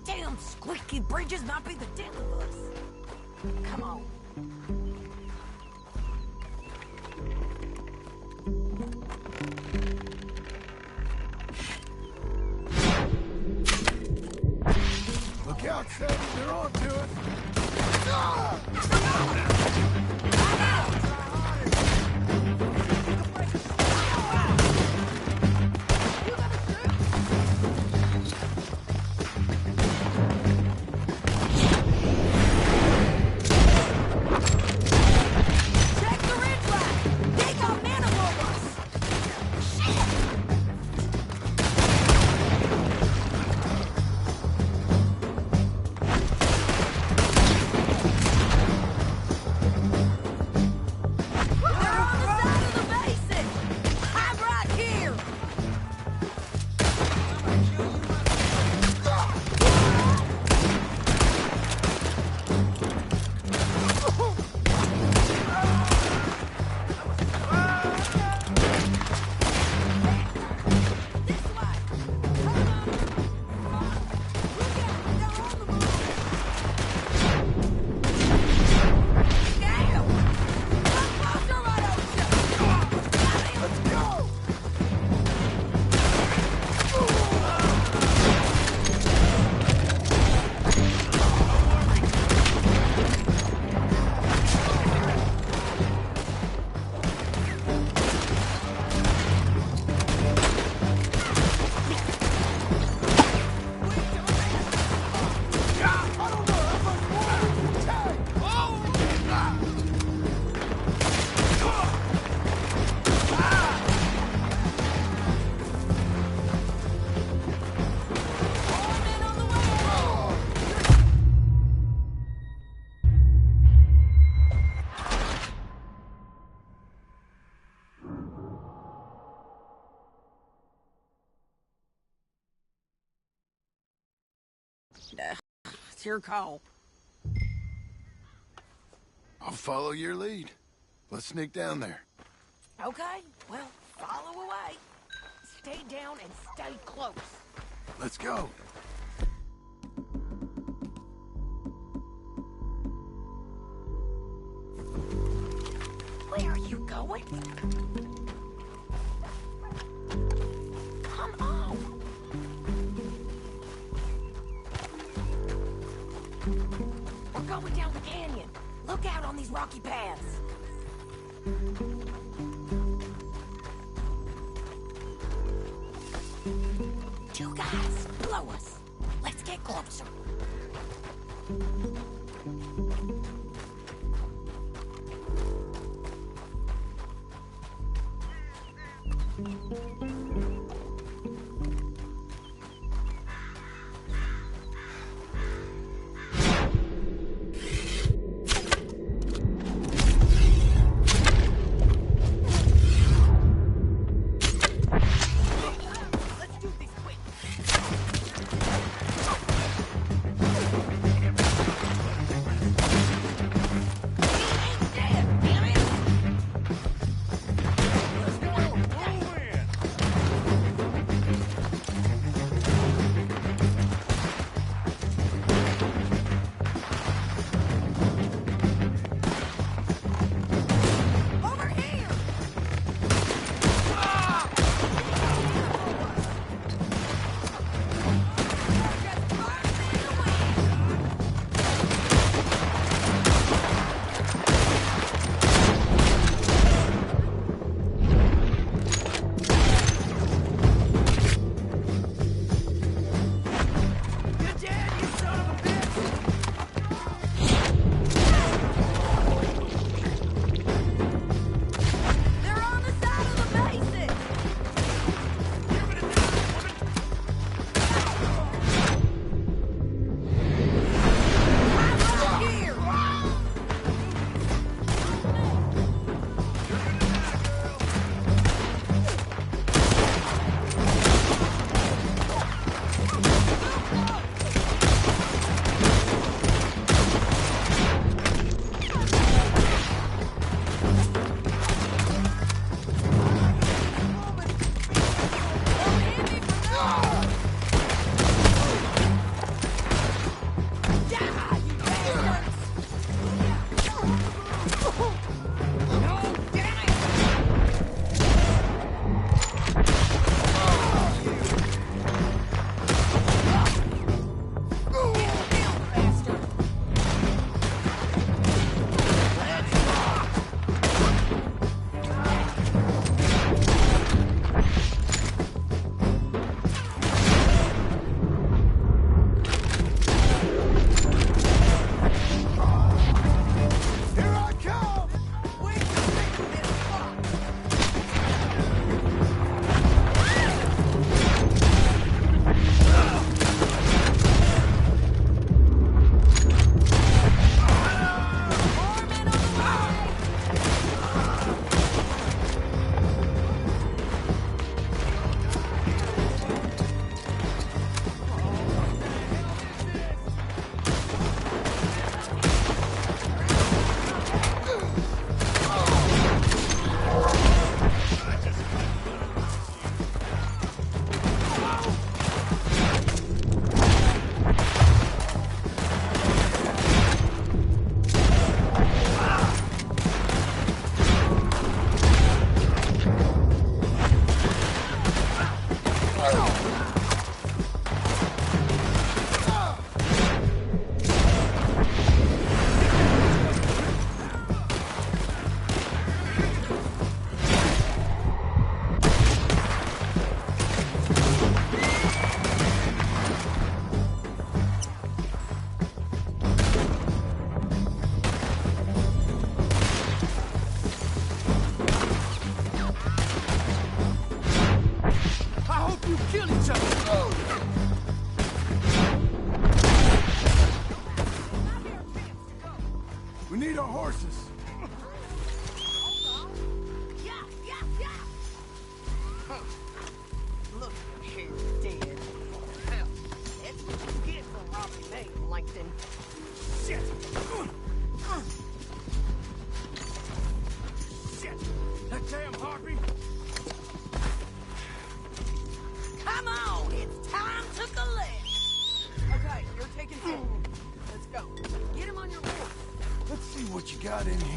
Damn squeaky bridges might be the death of us. Come on. Look out, Sadie, they're on to us. It's your call. I'll follow your lead. Let's sneak down there. Okay, well, follow away. Stay down and stay close. Let's go. Where are you going? Come on. We're going down the canyon. Look out on these rocky paths. Two guys below us. Let's get closer.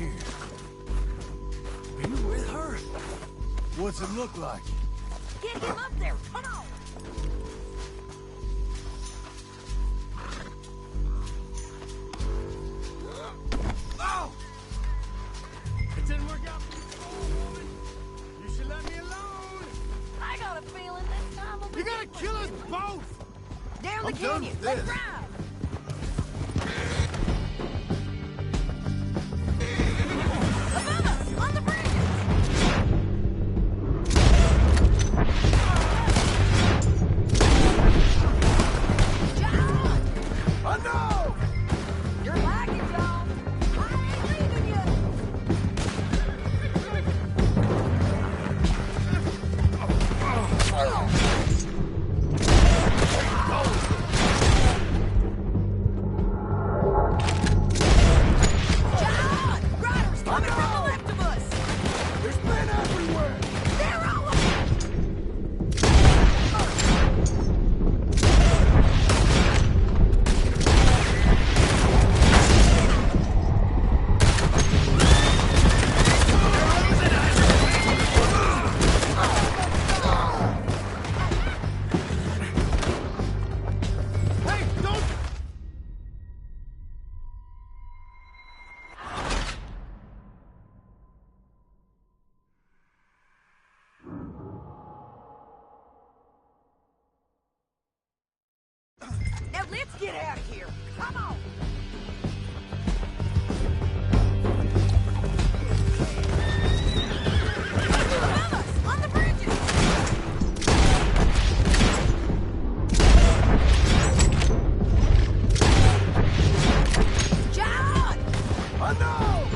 here. Are you with her? What's it look like? Get him up there! Come on! Oh! It didn't work out for you, woman. You should let me alone. I got a feeling this time will be You gotta different. kill us both. Down the I'm done canyon! with Let's this. ride! Above us! On the bridges! John! I know! You're lagging, John! I ain't leaving you! John! Riders coming from the left of us! There's men everywhere! They're all over! Hey, don't... Now let's get out of here! Come on! Above us! On the bridges! John! I know!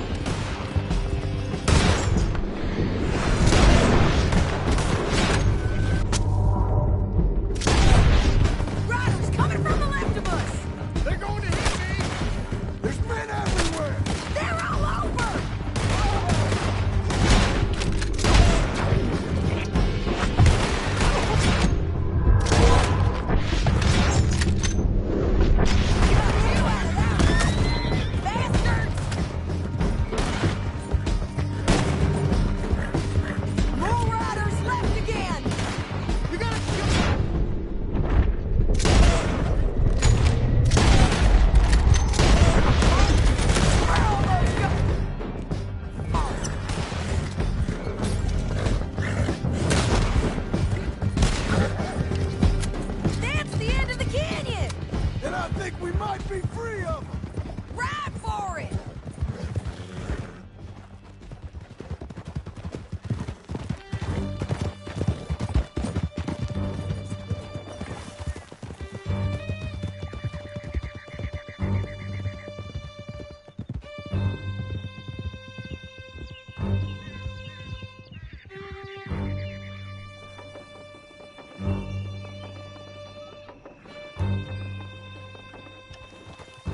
Riders coming from the left of us! They're going to hit me! There's men everywhere! They're all over! Got you out of that! Bastards! More riders left again! You gotta kill... We're almost go- That's the end of the canyon! And I think we might be free of them! Ride for it!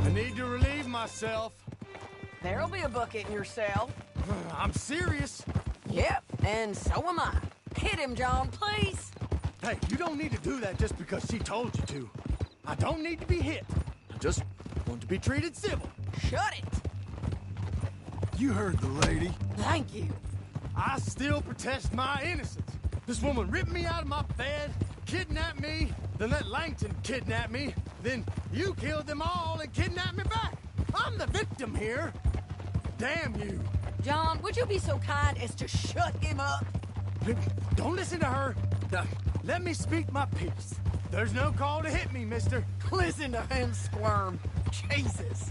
I need to relieve myself. There'll be a bucket in your cell. I'm serious. Yep, and so am I. Hit him, John, please. Hey, you don't need to do that just because she told you to. I don't need to be hit. I just want to be treated civil. Shut it. You heard the lady. Thank you. I still protest my innocence. This woman ripped me out of my bed, kidnapped me, then let Langton kidnap me, then you killed them all and kidnapped me back. I'm the victim here. Damn you. John, would you be so kind as to shut him up? Don't listen to her. Let me speak my piece. There's no call to hit me, mister. Listen to him squirm. Jesus.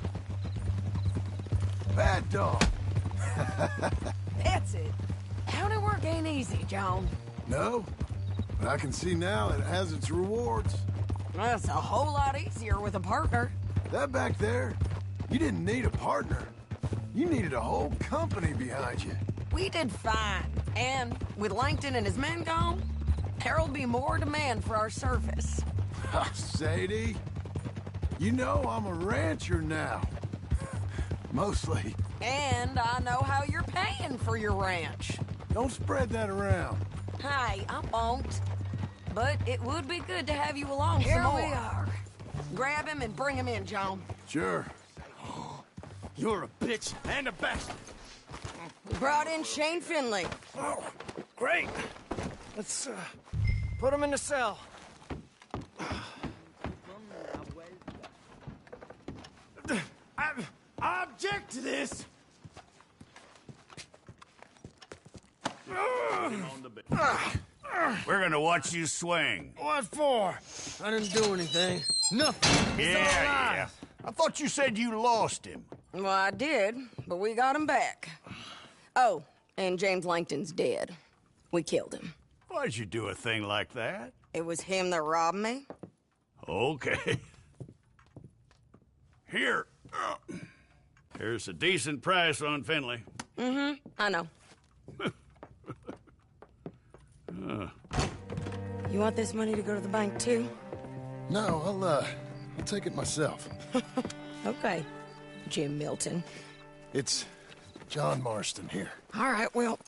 Bad dog. That's it. County work ain't easy, John. No, but I can see now it has its rewards. That's a whole lot easier with a partner. That back there, you didn't need a partner. You needed a whole company behind you. We did fine. And with Langton and his men gone, there'll be more demand for our service. Sadie, you know I'm a rancher now. Mostly. And I know how you're paying for your ranch. Don't spread that around. Hey, I won't. But it would be good to have you along Here some more. we are. Grab him and bring him in, John. Sure. You're a bitch and a bastard. Brought in Shane Finley. Oh, great. Let's, put him in the cell. I object to this. We're gonna watch you swing. What for? I didn't do anything. Nothing. It's all Yeah. lies. I thought you said you lost him. Well, I did, but we got him back. Oh, and James Langton's dead. We killed him. Why'd you do a thing like that? It was him that robbed me. Okay. Here. Here's a decent price on Finley. I know. You want this money to go to the bank, too? No, I'll take it myself. Okay, Jim Milton. It's John Marston here. All right, well,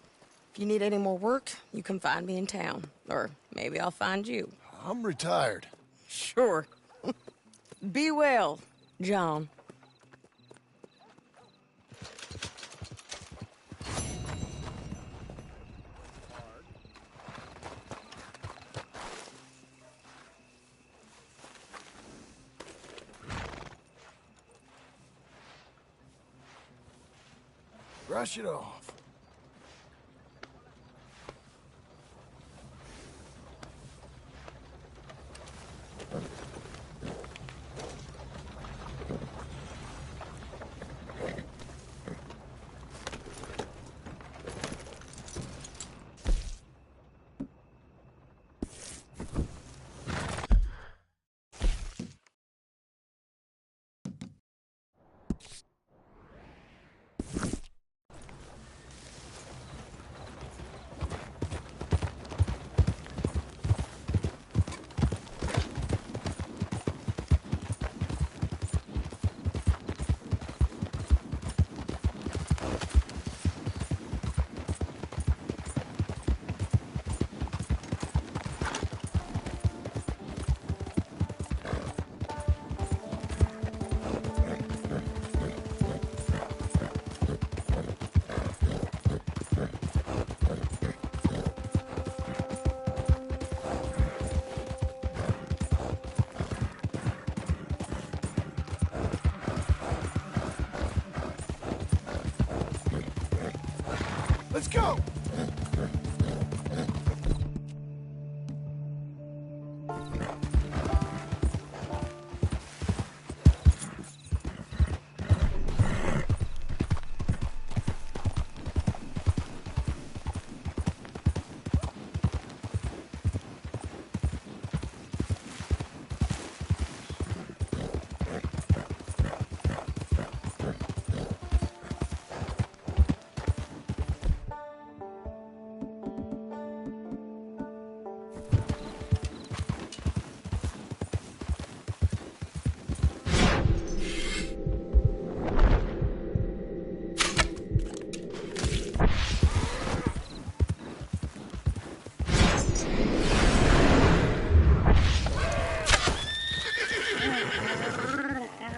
if you need any more work, you can find me in town. Or maybe I'll find you. I'm retired. Sure. Be well, John. Brush it off. Let's go!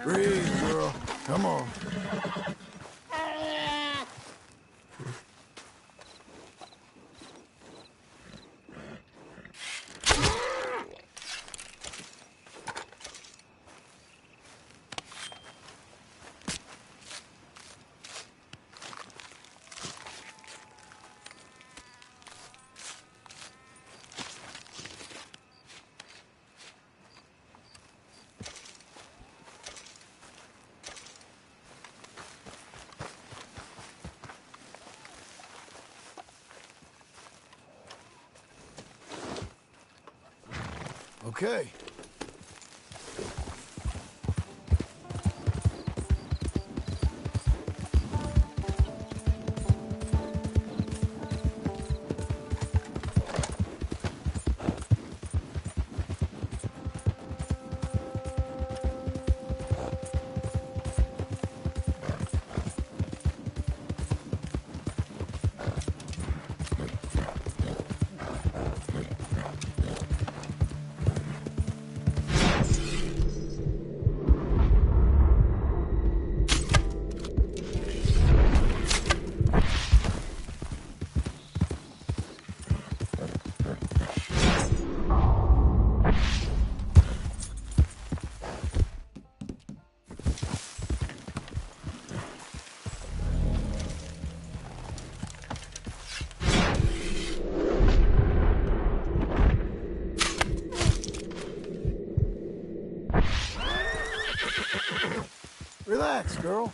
Breathe, girl. Come on. Okay. Relax, girl.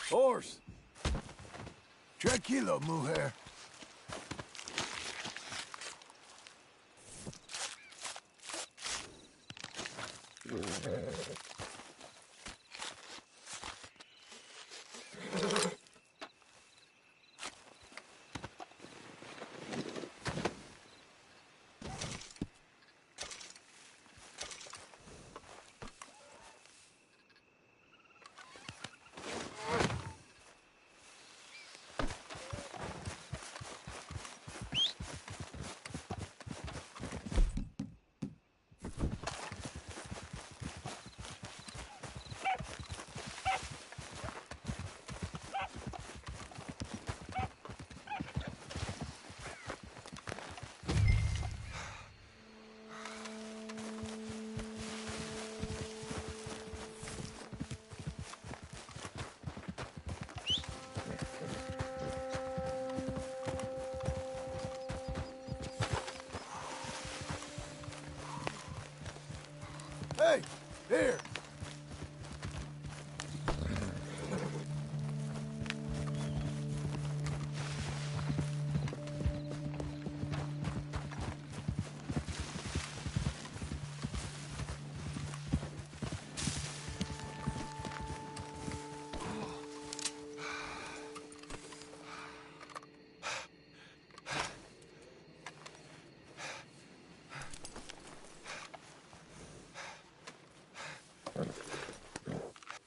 Horse. Tranquilo, mujer. Hey, here.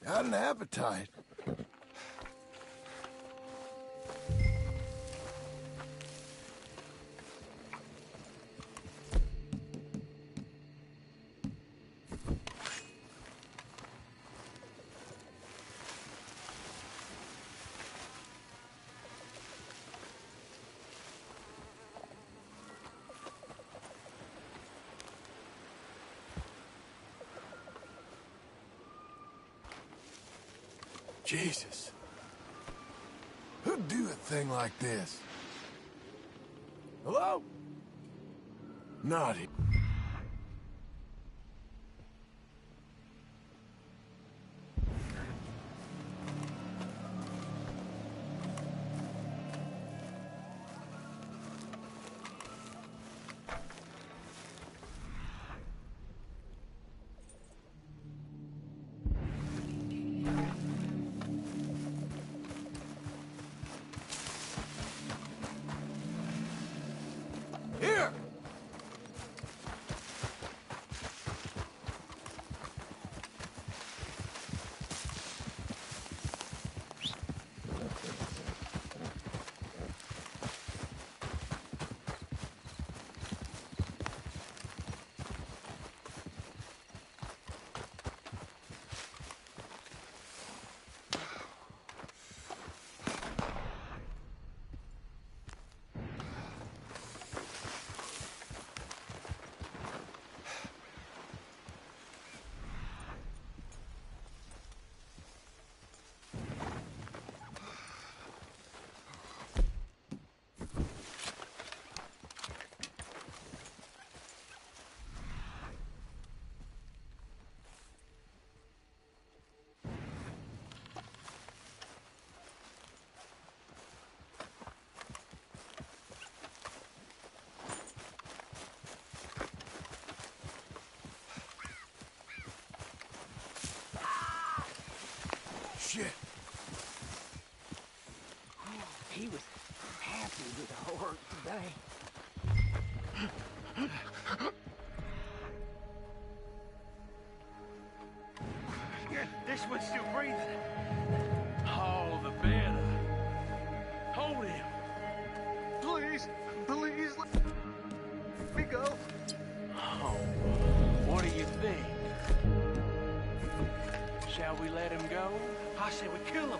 Got an appetite. Jesus. Who'd do a thing like this? Hello? Not here. Here! Shit. He was happy with the work today. This one's still breathing. All the better. Hold him. Shall we let him go? I say we kill him.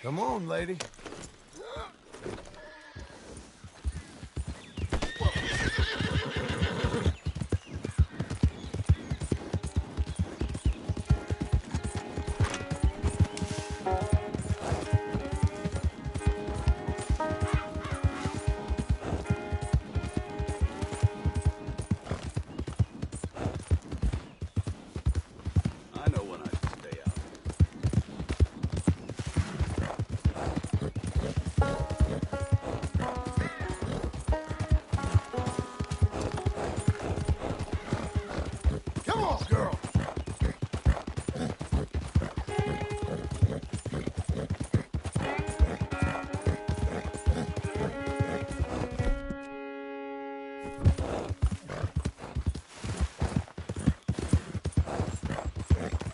Come on, lady. I know when I should stay out. Come on, girl.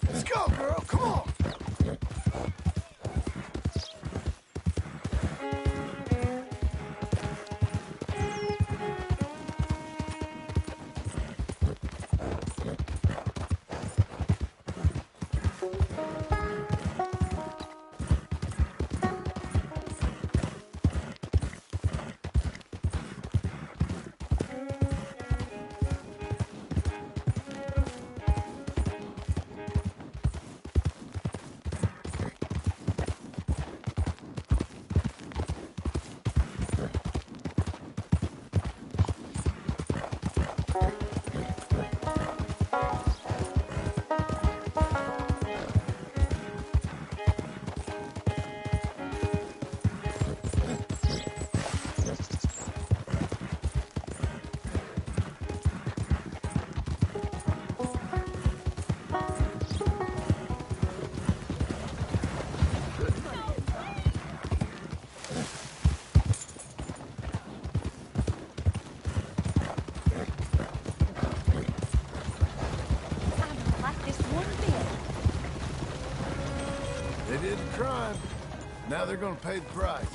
Let's go, girl. Come on. crime. Now they're gonna pay the price.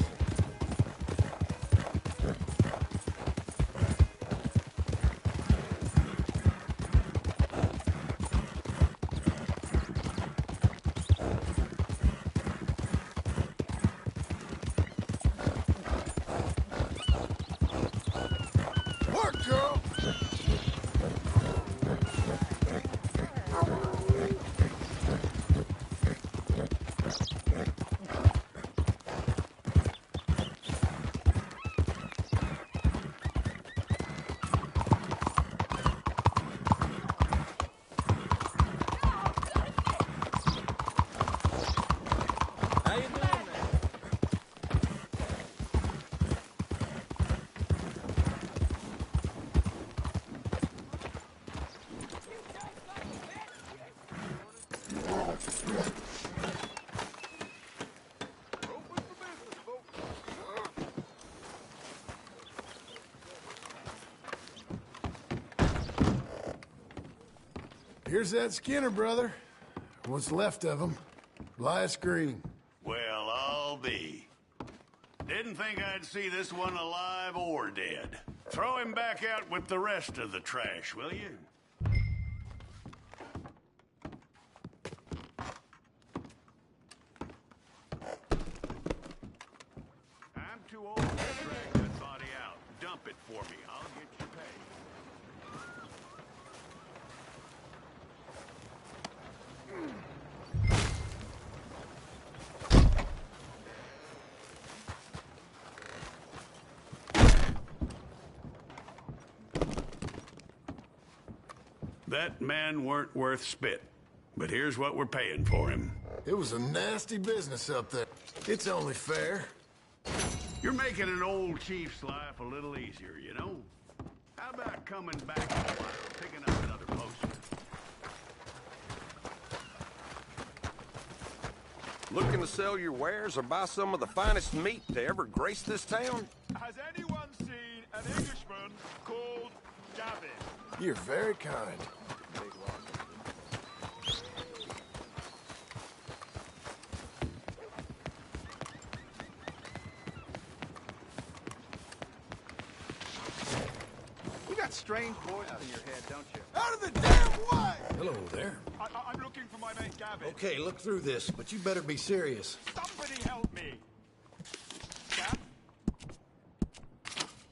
Work, girl! How you doing, man? Here's that Skinner, brother. What's left of him. Last green. Well, I'll be. Didn't think I'd see this one alive or dead. Throw him back out with the rest of the trash, will you? I'm too old to drag that body out. Dump it for me. I'll get you paid. That man weren't worth spit. But here's what we're paying for him. It was a nasty business up there. It's only fair. You're making an old chief's life a little easier, you know? How about coming back in a while, picking up another poster? Looking to sell your wares or buy some of the finest meat to ever grace this town? Has anyone seen an Englishman called Gavin? You're very kind. You got strange voices in your head, don't you? Out of the damn way! Hello there. I'm looking for my mate Gavin. Okay, look through this, but you better be serious. Somebody help me. Gav?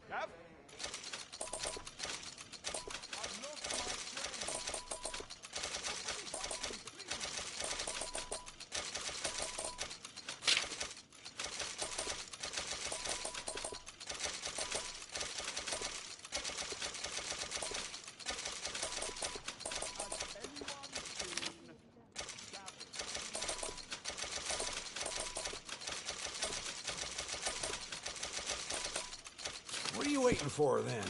Gav? I've lost my train. What are you waiting for, then?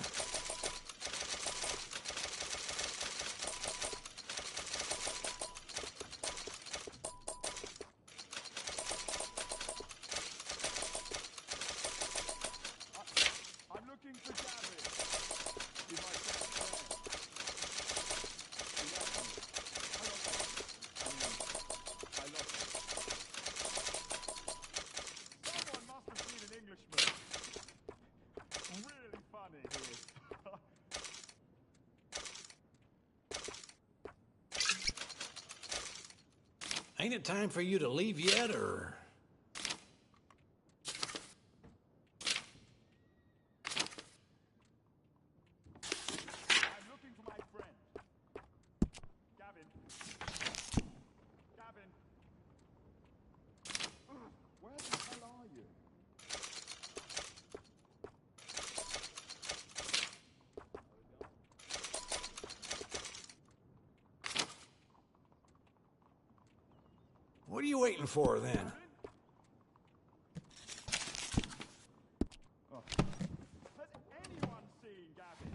I'm looking for Gavin. He's my best friend. He left me. I lost him. Someone must have seen an Englishman. Really funny he is. Ain't it time for you to leave yet, or...? I'm looking for my friend. Gavin. Gavin. Where the hell are you? What are you waiting for, then? Has anyone seen Gavin?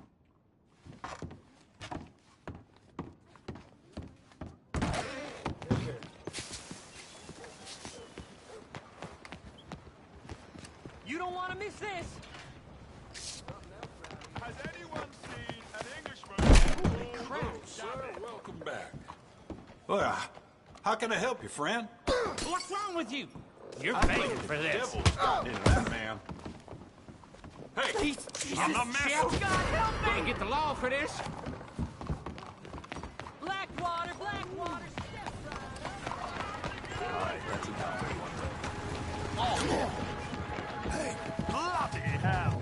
You don't want to miss this. Has anyone seen an Englishman called Sir, Gavin? welcome back. Well, how can I help you, friend? What's wrong with you? You're paying for this. That man. Hey, Jesus, I'm not messing. God help me! Gonna get the law for this. Blackwater, Blackwater, step right up. Hey, Bloody hell.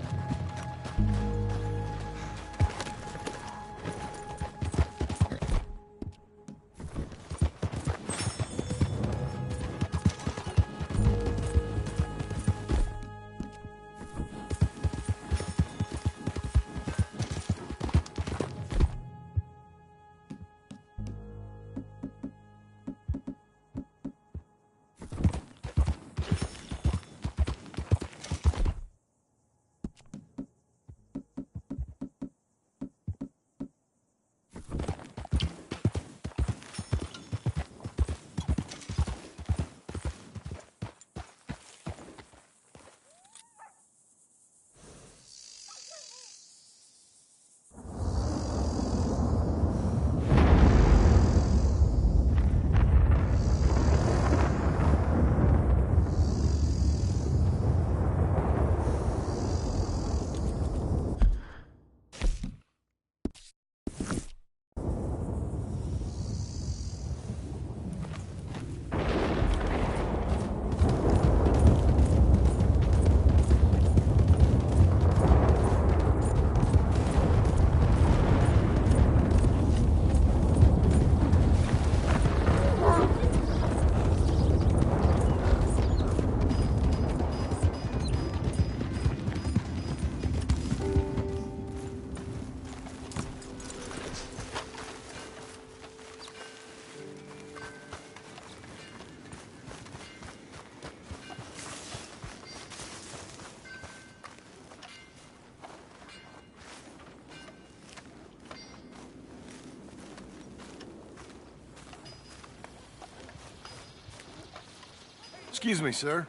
excuse me, sir.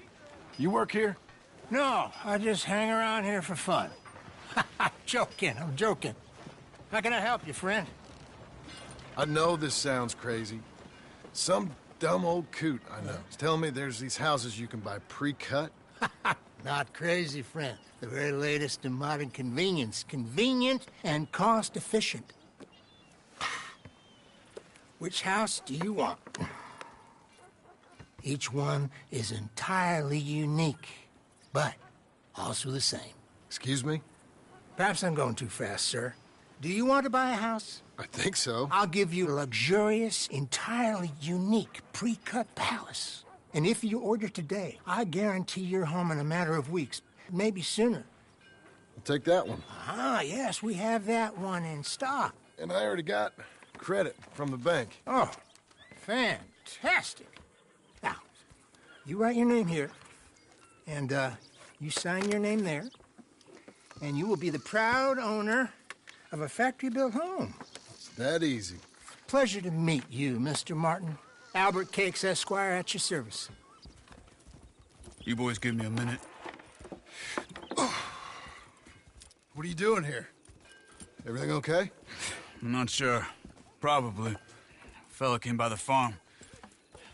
You work here? No, I just hang around here for fun. I'm joking. How can I help you, friend? I know this sounds crazy. Some dumb old coot I know is telling me there's these houses you can buy pre-cut. Not crazy, friend. The very latest in modern convenience. Convenient and cost-efficient. Which house do you want? Each one is entirely unique, but also the same. Excuse me? Perhaps I'm going too fast, sir. Do you want to buy a house? I think so. I'll give you a luxurious, entirely unique pre-cut palace. And if you order today, I guarantee you're home in a matter of weeks, maybe sooner. I'll take that one. Ah, yes, we have that one in stock. And I already got credit from the bank. Oh, fantastic. Now, you write your name here, and you sign your name there, and you will be the proud owner of a factory-built home. It's that easy. Pleasure to meet you, Mr. Martin. Albert Cakes, Esquire, at your service. You boys give me a minute. What are you doing here? Everything okay? I'm not sure. Probably. Fella came by the farm.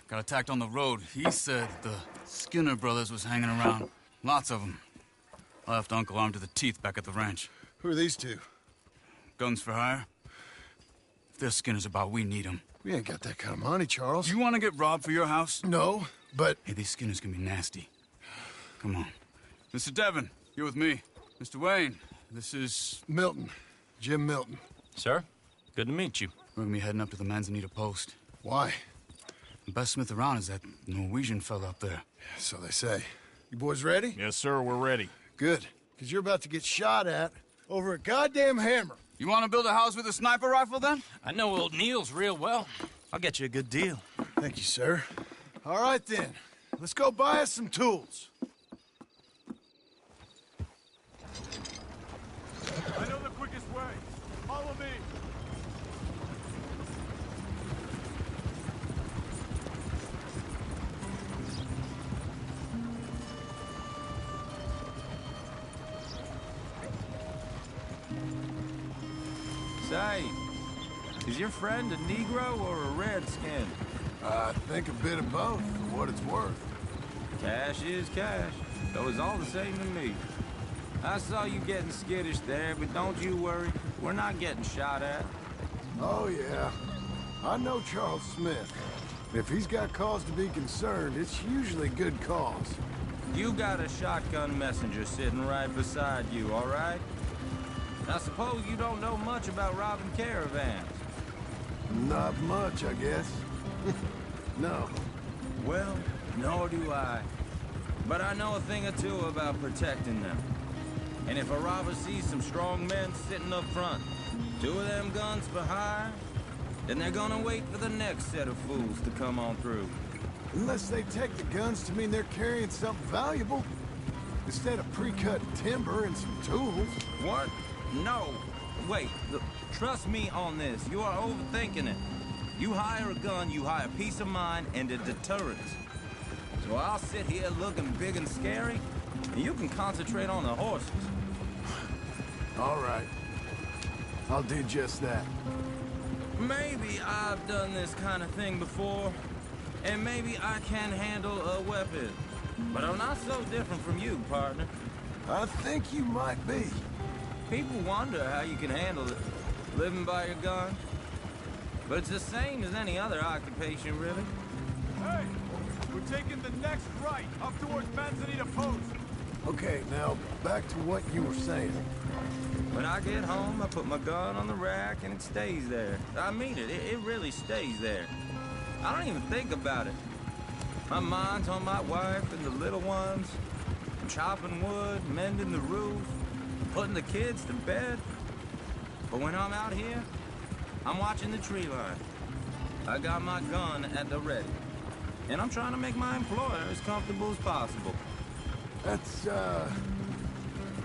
Got attacked on the road. He said the Skinner brothers was hanging around. Lots of them. I left Uncle armed to the teeth back at the ranch. Who are these two? Guns for hire? If they're Skinner's about, we need them. We ain't got that kind of money, Charles. You want to get robbed for your house? No, but... Hey, these Skinners can be nasty. Come on. Mr. Devon, you're with me. Mr. Wayne, this is... Milton. Jim Milton. Sir, good to meet you. We're gonna be heading up to the Manzanita post. Why? The best smith around is that Norwegian fella up there. So they say. You boys ready? Yes, sir, we're ready. Good. Because you're about to get shot at over a goddamn hammer. You want to build a house with a sniper rifle, then? I know old Neil's real well. I'll get you a good deal. Thank you, sir. All right, then. Let's go buy us some tools. I know the quickest way. Follow me. Say, is your friend a Negro or a Redskin? I think a bit of both, for what it's worth. Cash is cash, though it's all the same to me. I saw you getting skittish there, but don't you worry. We're not getting shot at. Oh, yeah. I know Charles Smith. If he's got cause to be concerned, it's usually good cause. You got a shotgun messenger sitting right beside you, all right? I suppose you don't know much about robbing caravans. Not much, I guess. No. Well, nor do I. But I know a thing or two about protecting them. And if a robber sees some strong men sitting up front, 2 of them guns for hire, then they're gonna wait for the next set of fools to come on through. Unless they take the guns to mean they're carrying something valuable. Instead of pre-cut timber and some tools. What? No. Wait, look, trust me on this. You are overthinking it. You hire a gun, you hire peace of mind and a deterrence. So I'll sit here looking big and scary, and you can concentrate on the horses. All right. I'll do just that. Maybe I've done this kind of thing before, and maybe I can handle a weapon. But I'm not so different from you, partner. I think you might be. People wonder how you can handle it, living by your gun. But it's the same as any other occupation, really. Hey, we're taking the next right, up towards Manzanita Post. Okay, now, back to what you were saying. When I get home, I put my gun on the rack and it stays there. I mean it, it really stays there. I don't even think about it. My mind's on my wife and the little ones. I'm chopping wood, mending the roof, putting the kids to bed. But when I'm out here, I'm watching the tree line. I got my gun at the ready. And I'm trying to make my employer as comfortable as possible. That's,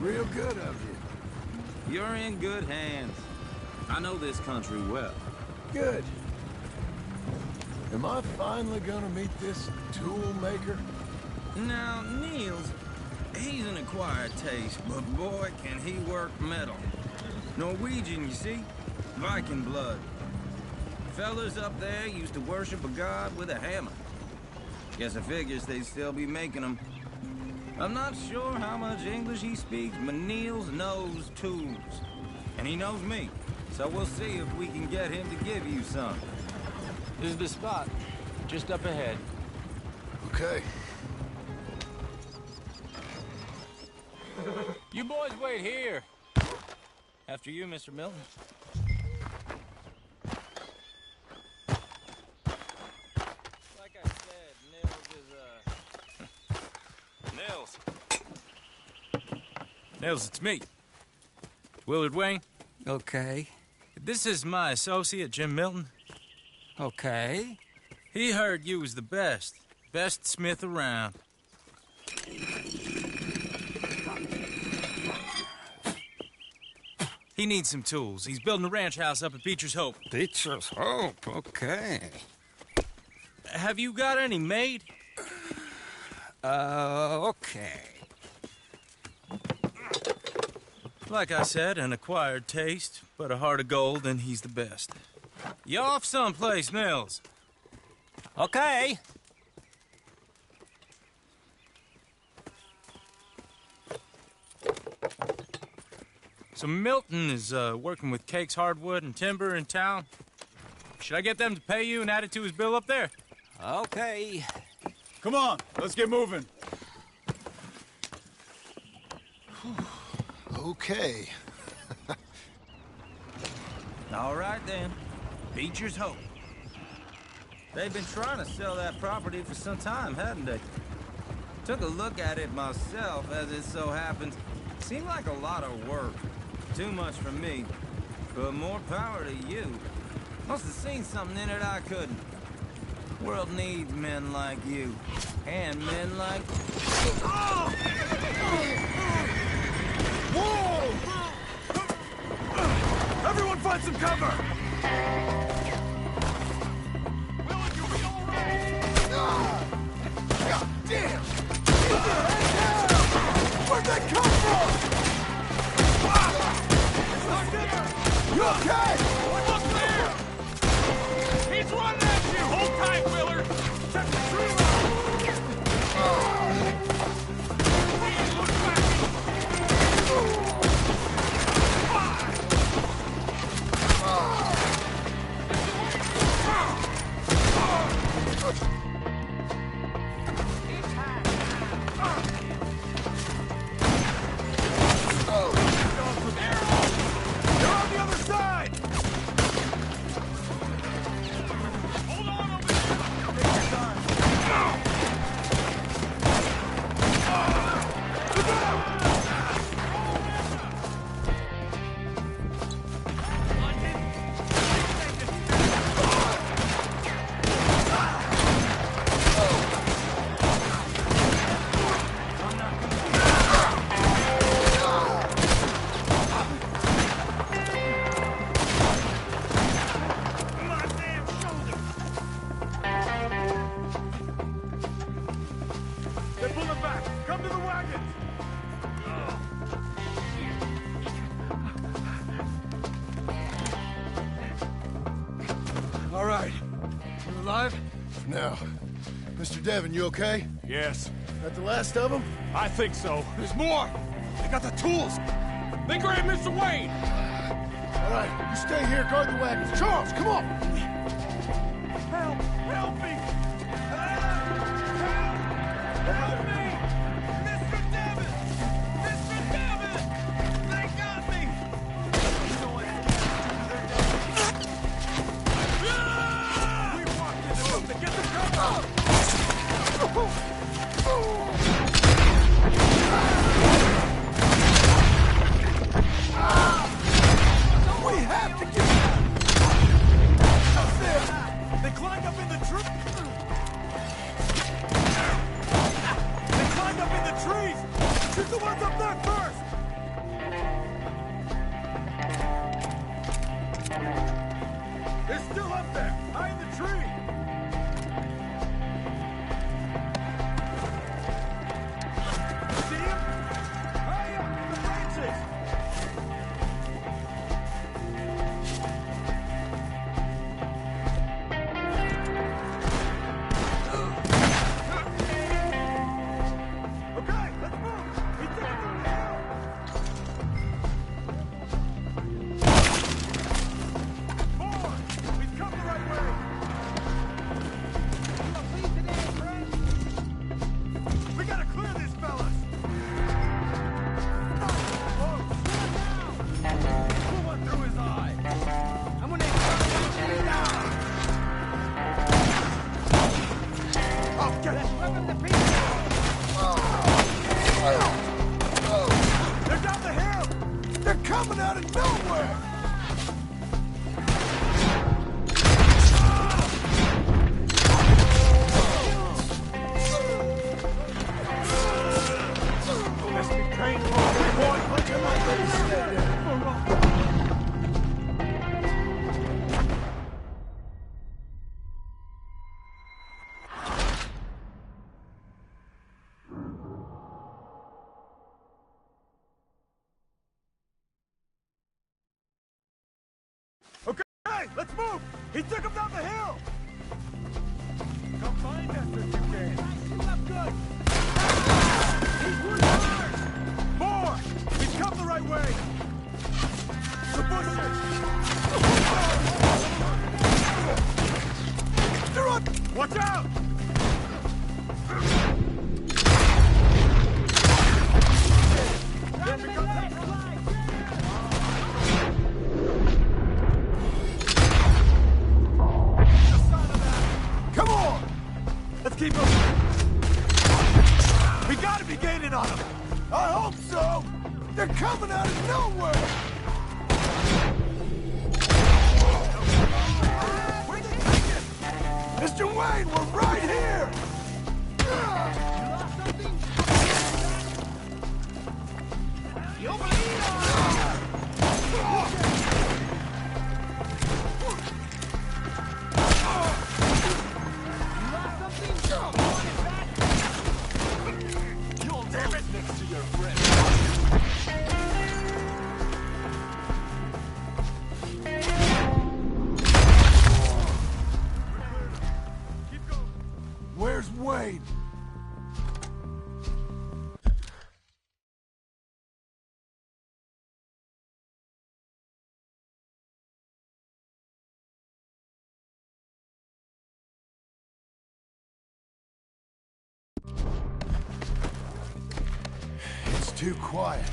real good of you. You're in good hands. I know this country well. Good. Am I finally gonna meet this tool maker? Now, Niels, he's an acquired taste, but boy, can he work metal. Norwegian, you see? Viking blood. Fellas up there used to worship a god with a hammer. Guess I figures they'd still be making them. I'm not sure how much English he speaks, but Niels knows tools. And he knows me, so we'll see if we can get him to give you some. This is the spot, just up ahead. Okay. You boys wait here. After you, Mr. Milton. Like I said, Nils is, Nils, it's me. Willard Wayne. Okay. This is my associate, Jim Milton. Okay. He heard you was the best smith around. He needs some tools. He's building a ranch house up at Beecher's Hope. Beecher's Hope, okay. Have you got any made? Okay. Like I said, an acquired taste, but a heart of gold, and he's the best. You off someplace, Nils? Okay. So Milton is working with Cake's Hardwood and Timber in town. Should I get them to pay you and add it to his bill up there? Okay. Come on, let's get moving. Okay. all right then. Beecher's Hope. They've been trying to sell that property for some time, hadn't they? Took a look at it myself, as it so happens. Seemed like a lot of work. Too much for me. But more power to you. Must have seen something in it I couldn't. World needs men like you. And men like... Whoa! Everyone find some cover! Willard, you'll be all right! God damn! Keep your head down! Where'd they come from? You okay? Look there! He's running at you! Hold tight, Willard! alive? No. Mr. Devon, you okay? Yes. That the last of them? I think so. There's more! They got the tools! They grabbed Mr. Wayne! All right, you stay here, guard the wagons. Charles, come on! Help! Help me! Help me! Mr. Devon! Mr. Devon! They got me! We walked into them to get the cover! We have to get up there! They climbed up in the tree! They climbed up in the trees! Shoot the ones up there first! They're still up there, high in the tree! See him? High up in the branches! Okay, let's move! He's down the hill! Forward! We've come the right way! We gotta clear these fellas! Who went through his eye? I'm gonna I'll get it! They're down the hill! They're coming out of nowhere! Must be painful, boy, but you're not ready to stay there. Okay, let's move! He took him down the hill! Come find us if you can. Shoot up good! He's wounded ours! More! He's come the right way! The bushes! They're on! Watch out! Here we go! Come on! Let's keep moving! We gotta be gaining on them! I hope so! They're coming out of nowhere! Where'd they take it? Mr. Wayne, we're right here! You lost something? You believe You'll damn it next to your friend. Keep going. Where's Wade? It's too quiet.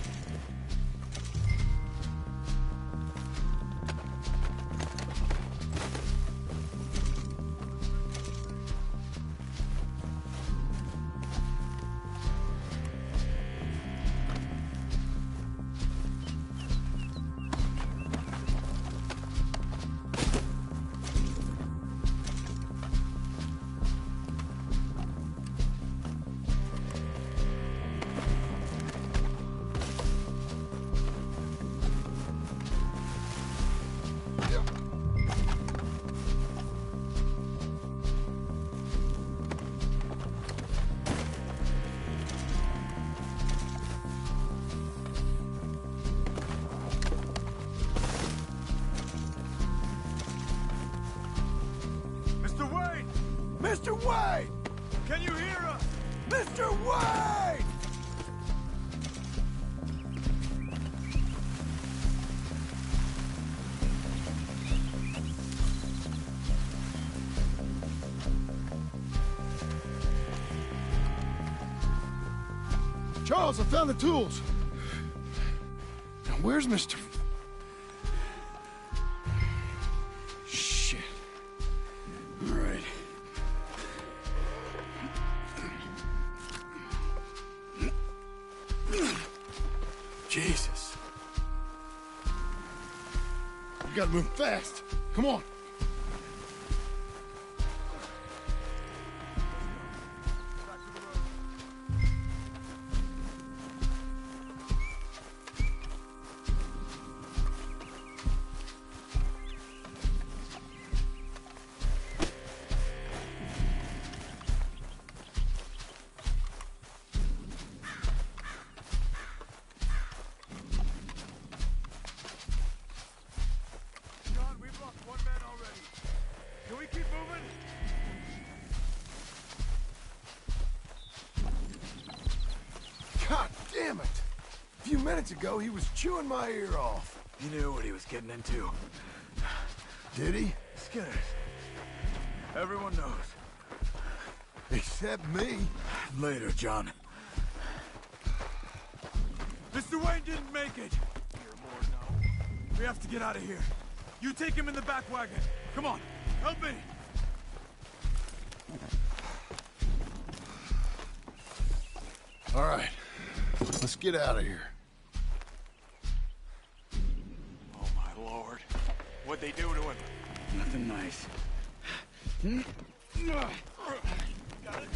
Mr. Wayne! Can you hear us? Mr. Wayne! Charles, I found the tools. Now, where's Mr. Shit. All right. Jesus. We gotta move fast. Come on. John, we've lost one man already. Can we keep moving? God damn it! A few minutes ago, he was chewing my ear off. He knew what he was getting into. Did he? Skinners. Everyone knows. Except me. Later, John. Mr. Wayne didn't make it. We have to get out of here. You take him in the back wagon. Come on, help me. All right. Let's get out of here. Oh, my Lord. What'd they do to him? Nothing nice. Got it.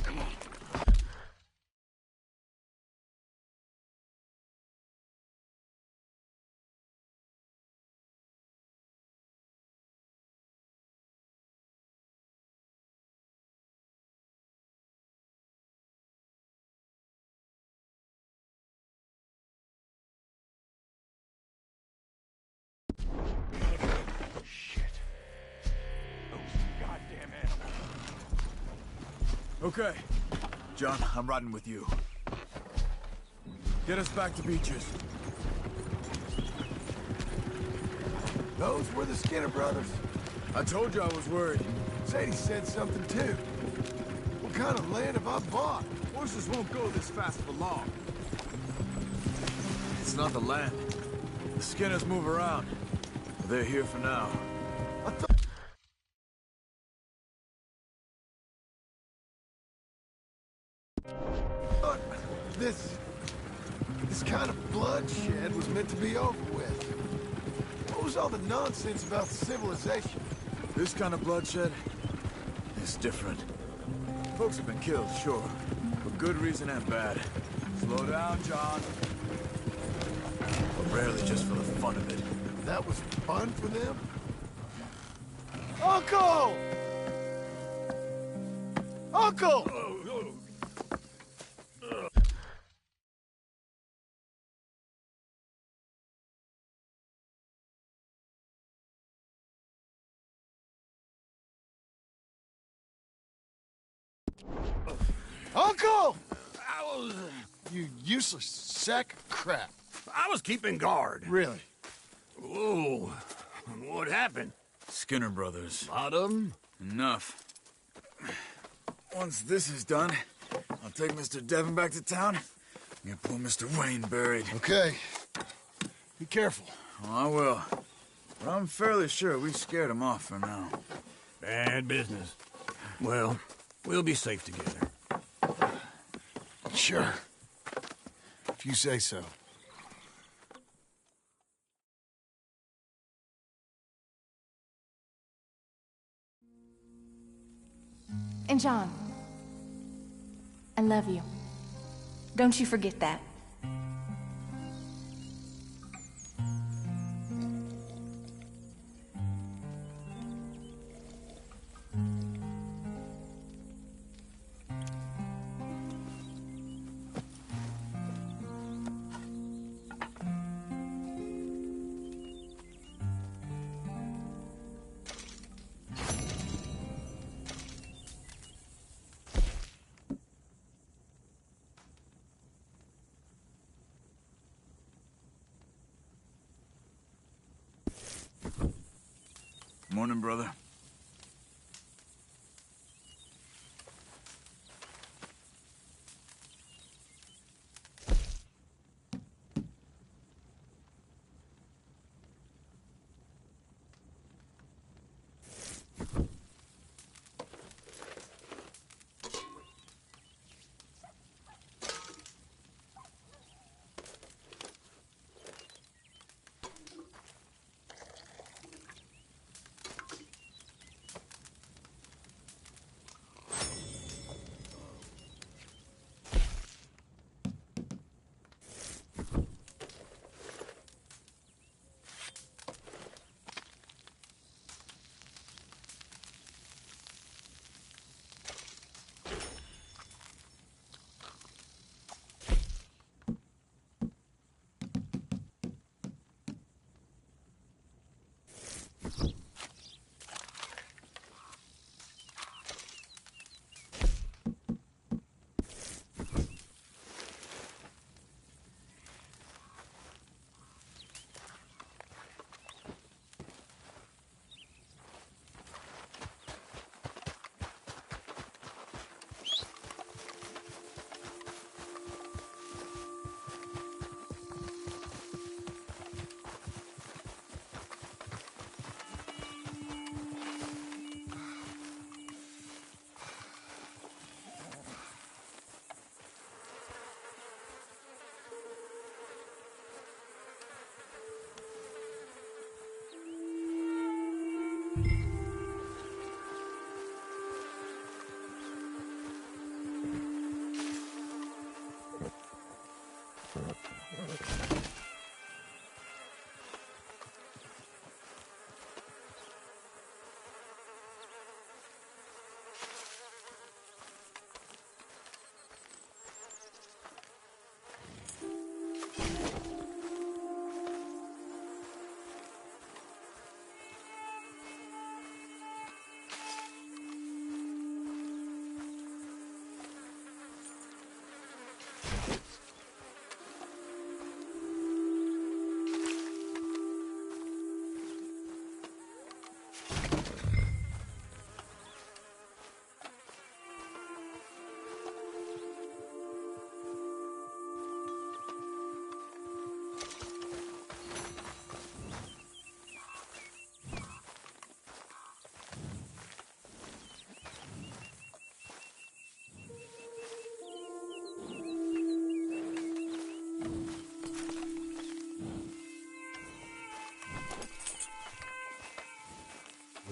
Come on. Shit. Those goddamn animals. Okay. John, I'm riding with you. Get us back to Beaches. Those were the Skinner brothers. I told you I was worried. Sadie said something too. What kind of land have I bought? Horses won't go this fast for long. It's not the land. The Skinners move around. They're here for now. I thought... This kind of bloodshed was meant to be over with. What was all the nonsense about civilization? This kind of bloodshed is different. Folks have been killed, sure. For good reason and bad. Slow down, John. But rarely just for the fun of it. That was fun for them? Uncle! Uncle! Uncle! You useless sack of crap. I was keeping guard. Really? Whoa. What happened? Skinner brothers. Lot of them? Enough. Once this is done, I'll take Mr. Devon back to town and get poor Mr. Wayne buried. Okay. Be careful. Oh, I will. But I'm fairly sure we scared him off for now. Bad business. Well, we'll be safe together. Sure. If you say so. And John, I love you. Don't you forget that. Morning, brother.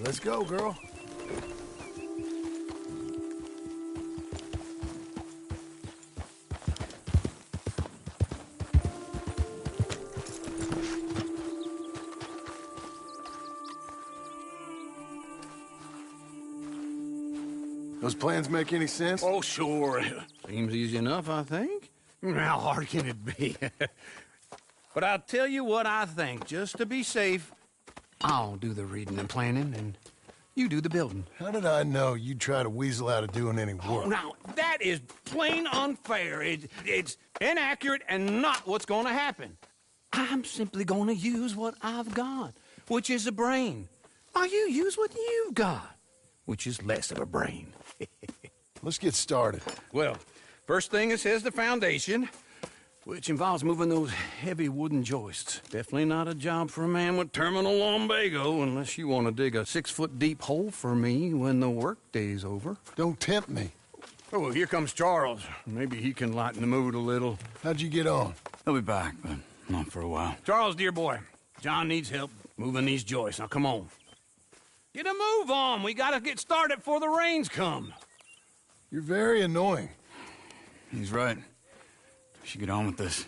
Let's go, girl. Those plans make any sense? Oh, sure. Seems easy enough, I think. How hard can it be? But I'll tell you what I think. Just to be safe, I'll do the reading and planning, and you do the building. How did I know you'd try to weasel out of doing any work? Oh, now, that is plain unfair. It's inaccurate and not what's going to happen. I'm simply going to use what I've got, which is a brain. While you use what you've got, which is less of a brain. Let's get started. Well, first thing it says the foundation, which involves moving those heavy wooden joists. Definitely not a job for a man with terminal lumbago, unless you want to dig a 6-foot deep hole for me when the workday's over. Don't tempt me. Oh, well, here comes Charles. Maybe he can lighten the mood a little. How'd you get on? He'll be back, but not for a while. Charles, dear boy, John needs help moving these joists. Now, come on. Get a move on. We gotta get started before the rains come. You're very annoying. He's right. We should get on with this.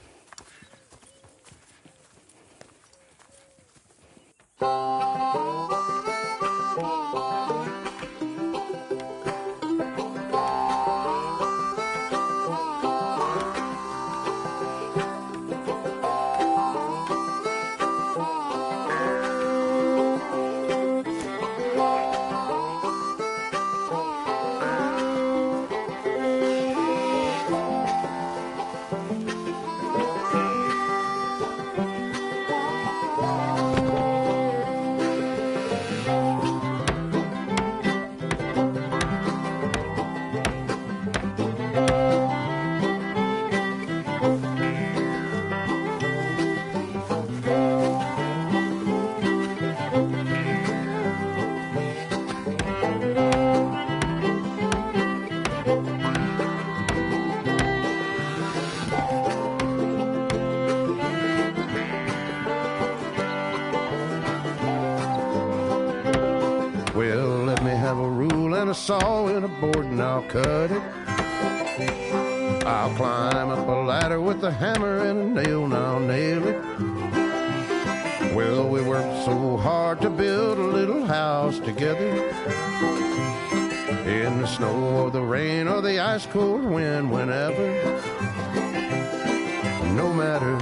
saw and a board and I'll cut it. I'll climb up a ladder with a hammer and a nail and I'll nail it. Well, we worked so hard to build a little house together. In the snow or the rain or the ice cold wind, whenever. No matter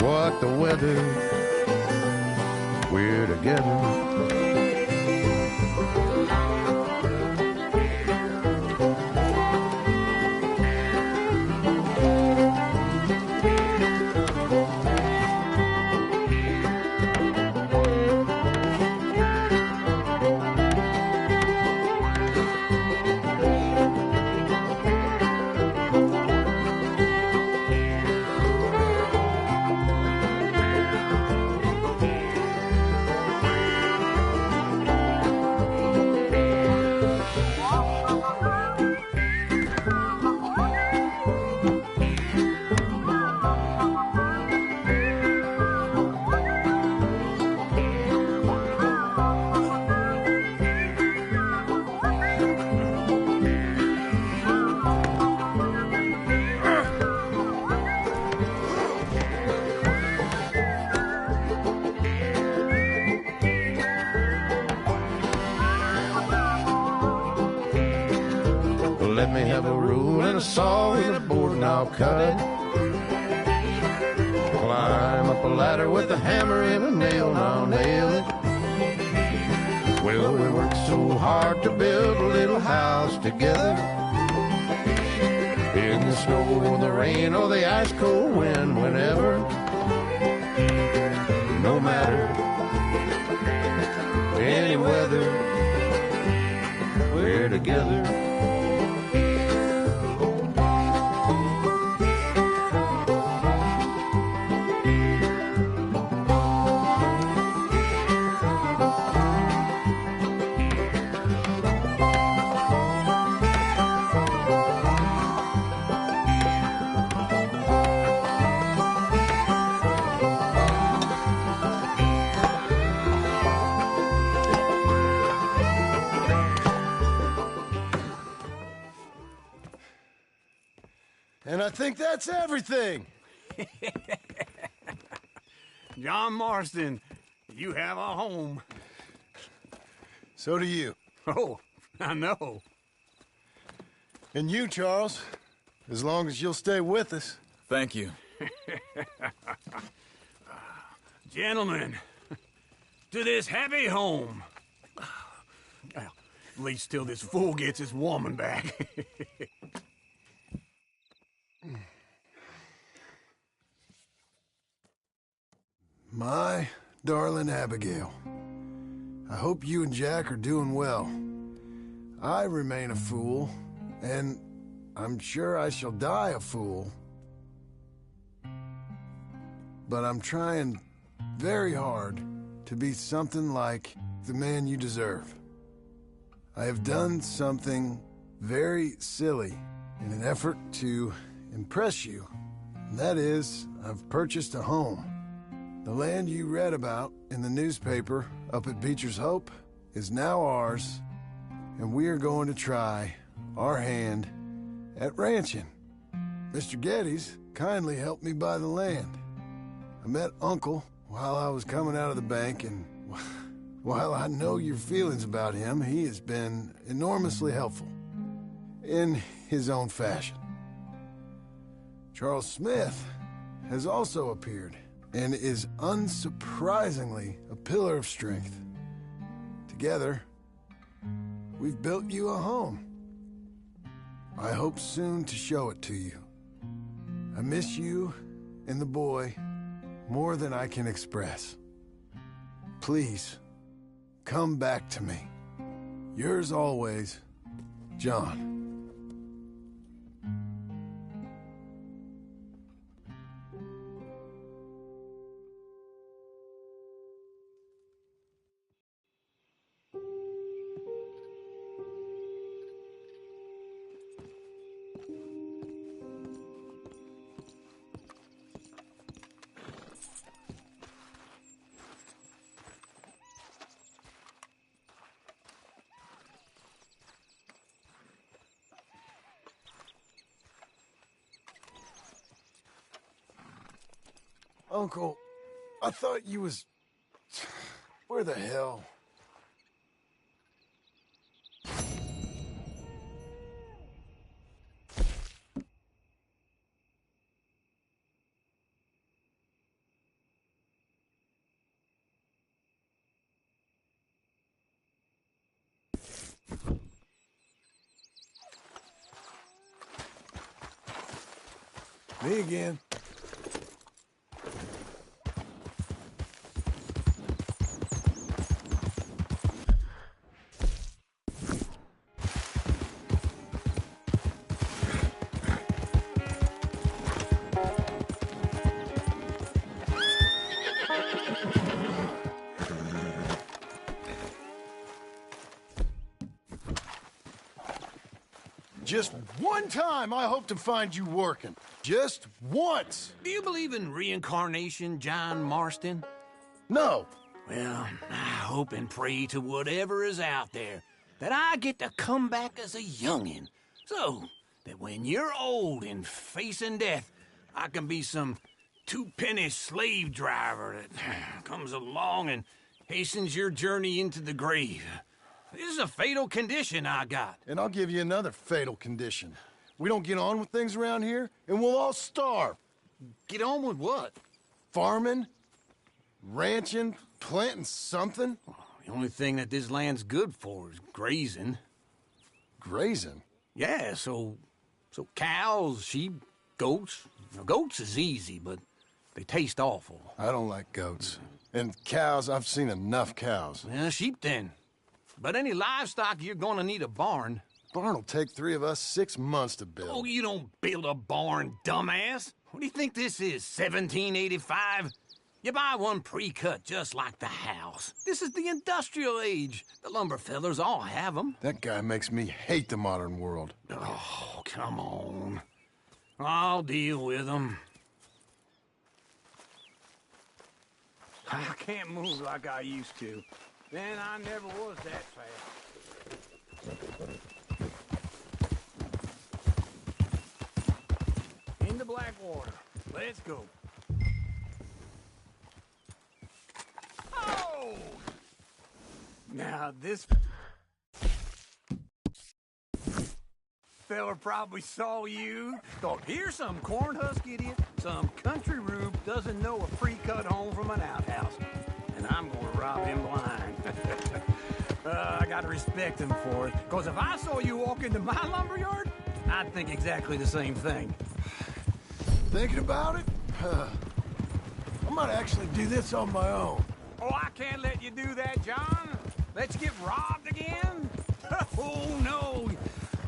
what the weather, we're together. Let me have a rule and a saw and a board and I'll cut it. Climb up a ladder with a hammer and a nail and I'll nail it. Well, we worked so hard to build a little house together. In the snow or the rain or the ice cold wind, whenever. No matter any weather, we're together. And I think that's everything. John Marston, you have a home. So do you. Oh, I know. And you, Charles, as long as you'll stay with us. Thank you. Gentlemen, to this happy home. Well, at least till this fool gets his woman back. My darling Abigail, I hope you and Jack are doing well. I remain a fool, and I'm sure I shall die a fool. But I'm trying very hard to be something like the man you deserve. I have done something very silly in an effort to impress you. And that is, I've purchased a home. The land you read about in the newspaper up at Beecher's Hope is now ours, and we are going to try our hand at ranching. Mr. Geddes kindly helped me buy the land. I met Uncle while I was coming out of the bank, and while I know your feelings about him, he has been enormously helpful in his own fashion. Charles Smith has also appeared and is unsurprisingly a pillar of strength. Together, we've built you a home. I hope soon to show it to you. I miss you and the boy more than I can express. Please, come back to me. Yours always, John. Uncle, I thought you was... Where the hell? Me again. Just one time I hope to find you working. Just once. Do you believe in reincarnation, John Marston? No. Well, I hope and pray to whatever is out there that I get to come back as a youngin', so that when you're old and facing death, I can be some two-penny slave driver that comes along and hastens your journey into the grave. This is a fatal condition I got. And I'll give you another fatal condition. We don't get on with things around here, and we'll all starve. Get on with what? Farming, ranching, planting something. The only thing that this land's good for is grazing. Grazing? Yeah, so cows, sheep, goats. Now, goats is easy, but they taste awful. I don't like goats. And cows, I've seen enough cows. Yeah, sheep then. But any livestock, you're gonna need a barn. Barn will take 3 of us 6 months to build. Oh, you don't build a barn, dumbass. What do you think this is, 1785? You buy one pre-cut just like the house. This is the industrial age. The lumber fellers all have them. That guy makes me hate the modern world. Oh, come on. I'll deal with them. I can't move like I used to. Then I never was that fast. Into Blackwater. Let's go. Oh! Now this fella probably saw you. Thought, here's some cornhusk idiot, some country rube doesn't know a pre-cut home from an outhouse. And I'm gonna rob him blind. I gotta respect him for it. Because if I saw you walk into my lumberyard, I'd think exactly the same thing. Thinking about it? I might actually do this on my own. Oh, I can't let you do that, John. Let's get robbed again? Oh, no.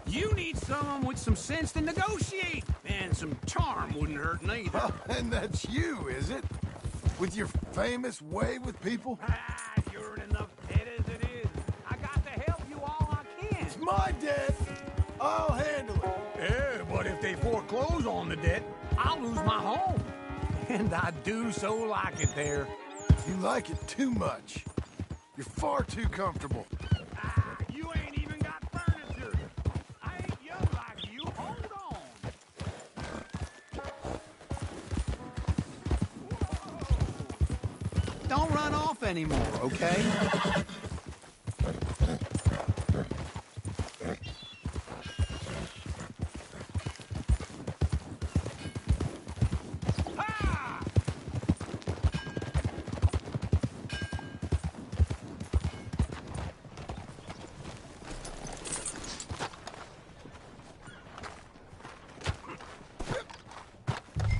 You need someone with some sense to negotiate. And some charm wouldn't hurt neither. And that's you, is it? With your famous way with people? You're in enough debt as it is. I got to help you all I can. It's my debt. I'll handle it. Yeah, but if they foreclose on the debt, I'll lose my home. And I do so like it there. You like it too much. You're far too comfortable. You ain't even got furniture. I ain't young like you. Hold on. Whoa. Don't run off anymore, okay?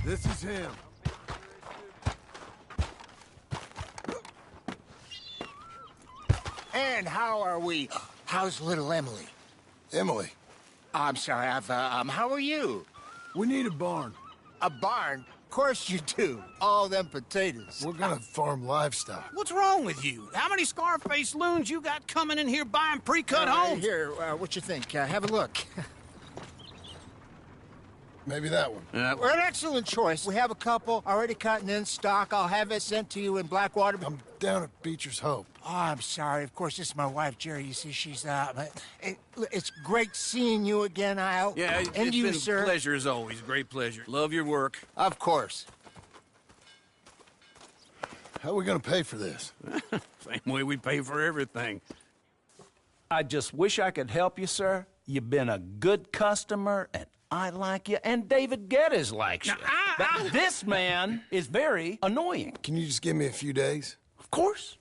This is him. And how are we? How's little Emily? Emily? I'm sorry, how are you? We need a barn. A barn? Of course you do. All them potatoes. We're gonna farm livestock. What's wrong with you? How many Scarface loons you got coming in here buying pre-cut homes? Here, what you think? Have a look. Maybe that one. We're an excellent choice. We have a couple already cut and in stock. I'll have it sent to you in Blackwater. I'm down at Beecher's Hope. Oh, I'm sorry. Of course, this is my wife, Jerry. You see, she's it's great seeing you again, Al. Yeah, and it's you, been sir. a pleasure as always. Great pleasure. Love your work. Of course. How are we gonna pay for this? Same way we pay for everything. I just wish I could help you, sir. You've been a good customer, and I like you, and David Geddes likes you. But this man is very annoying. Can you just give me a few days? Of course.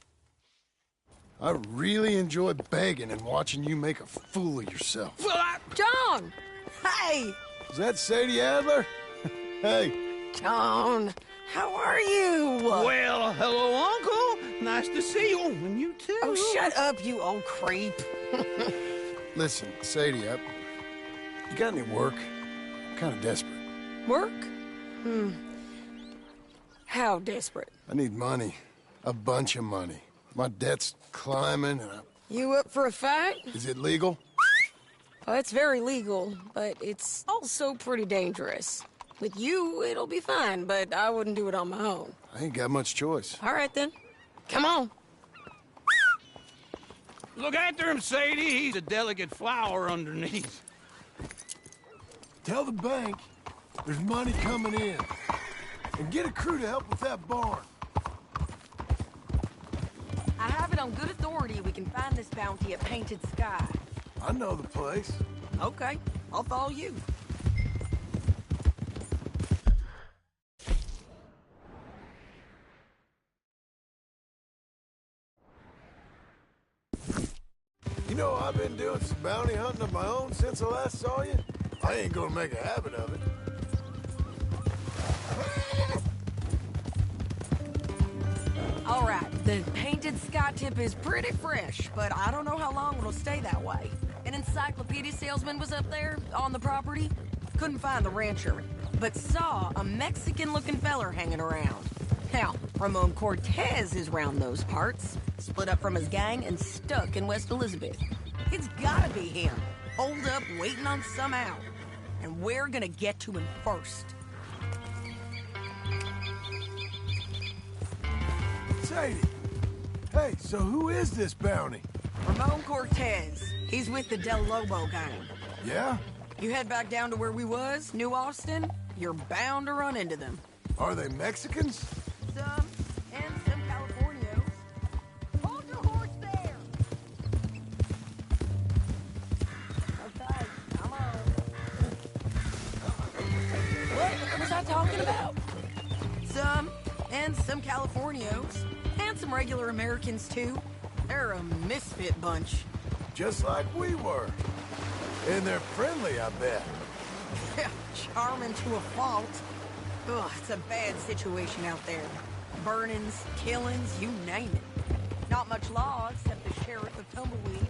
I really enjoy begging and watching you make a fool of yourself. Well, John! Hey! Is that Sadie Adler? Hey. John, how are you? Well, hello, Uncle. Nice to see you. And you too. Oh, shut up, you old creep. Listen, Sadie, you got any work? I'm kind of desperate. Work? How desperate? I need money. A bunch of money. My debt's climbing and You up for a fight? Is it legal? Well, it's very legal, but it's also pretty dangerous. With you, it'll be fine, but I wouldn't do it on my own. I ain't got much choice. All right, then. Come on. Look after him, Sadie. He's a delicate flower underneath. Tell the bank there's money coming in. And get a crew to help with that barn. I have it on good authority we can find this bounty at Painted Sky. I know the place. Okay, I'll follow you. You know, I've been doing some bounty hunting of my own since I last saw you. I ain't gonna make a habit of it. All right, the Painted Sky tip is pretty fresh, but I don't know how long it'll stay that way. An encyclopedia salesman was up there on the property. Couldn't find the rancher, but saw a Mexican-looking feller hanging around. Now, Ramon Cortez is round those parts, split up from his gang and stuck in West Elizabeth. It's gotta be him, holed up waiting on some out. And we're gonna get to him first. Sadie, hey, so who is this bounty? Ramon Cortez. He's with the Del Lobo gang. Yeah? You head back down to where we was, New Austin, you're bound to run into them. Are they Mexicans? Some, and some Californios. Hold your horse there! Okay, come on. What was I talking about? Some, and some Californios. And some regular Americans, too. They're a misfit bunch. Just like we were. And they're friendly, I bet. Yeah, charming to a fault. Ugh, it's a bad situation out there. Burnings, killings, you name it. Not much law except the sheriff of Tumbleweed.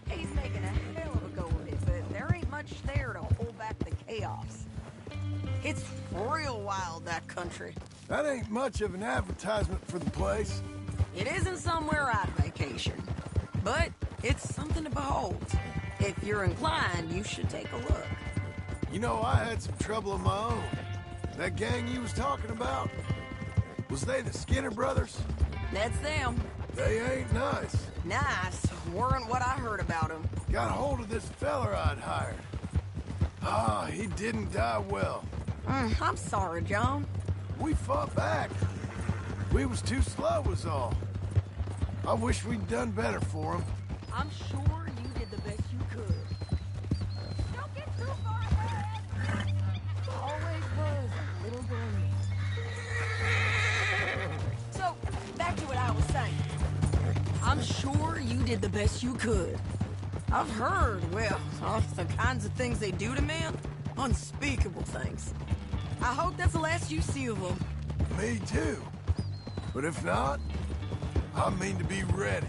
He's making a hell of a go of it, but there ain't much there to hold back the chaos. It's real wild, that country. That ain't much of an advertisement for the place. It isn't somewhere I'd vacation, but it's something to behold. If you're inclined, you should take a look. You know, I had some trouble of my own. That gang you was talking about, was they the Skinner brothers? That's them. They ain't nice. Nice weren't what I heard about them. Got hold of this feller I'd hired. Ah, he didn't die well. I'm sorry, John. We fought back. We was too slow was all. I wish we'd done better for him. I'm sure you did the best you could. Don't get too far ahead. Always was a little breeze. So, back to what I was saying. I'm sure you did the best you could. I've heard, well, of the kinds of things they do to men. Unspeakable things. I hope that's the last you see of them. Me too. But if not, I mean to be ready.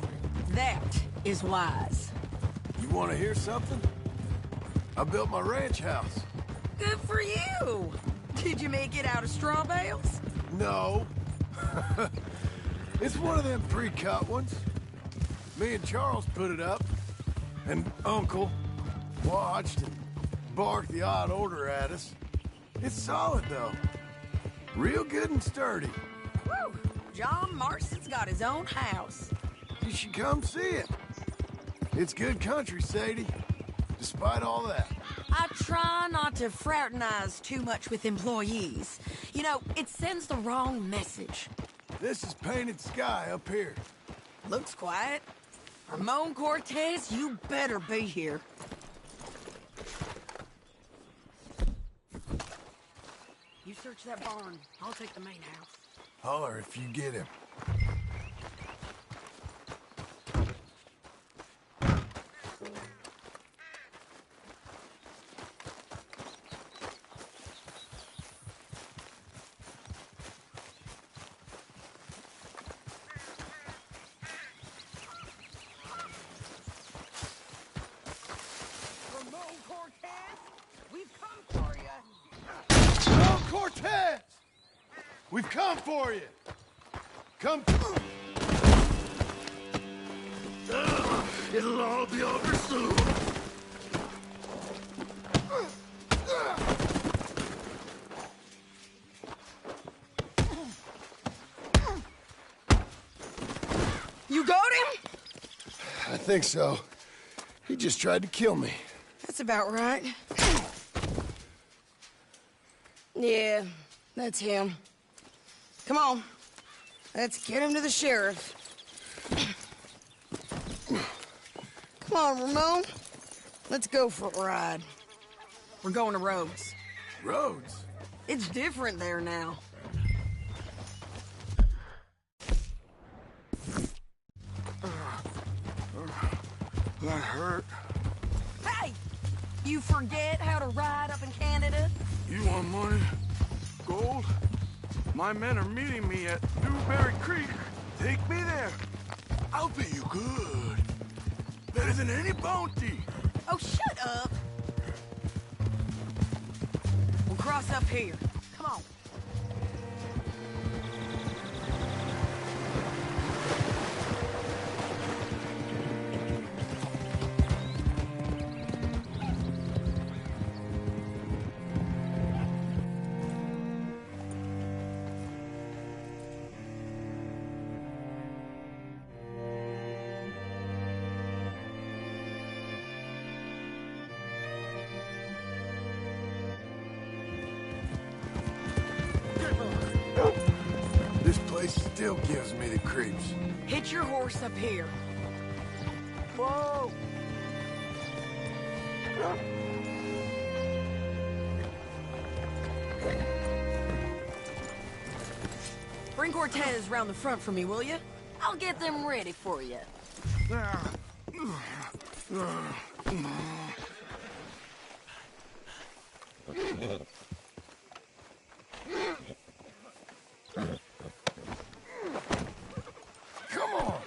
That is wise. You want to hear something? I built my ranch house. Good for you. Did you make it out of straw bales? No. It's one of them pre-cut ones. Me and Charles put it up, and Uncle watched and barked the odd order at us. It's solid, though. Real good and sturdy. Woo! John Marston's got his own house. You should come see it. It's good country, Sadie. Despite all that. I try not to fraternize too much with employees. You know, it sends the wrong message. This is Painted Sky up here. Looks quiet. Ramon Cortez, you better be here. You search that barn. I'll take the main house. Holler if you get him. Ramon Cortez, we've come for you. Ramon Cortez! We've come for you! Come... It'll all be over soon. You got him? I think so. He just tried to kill me. That's about right. Yeah, that's him. Come on. Let's get him to the sheriff. Come on, Ramon. Let's go for a ride. We're going to Rhodes. Rhodes? It's different there now. That hurt. Hey! You forget how to ride up in Canada? You want money? Gold? My men are meeting me at Newberry Creek. Take me there. I'll pay you good. Better than any bounty. Oh, shut up! We'll cross up here. Come on. This place still gives me the creeps. Hitch your horse up here. Whoa! Bring Cortez round the front for me, will you? I'll get them ready for you. Come on.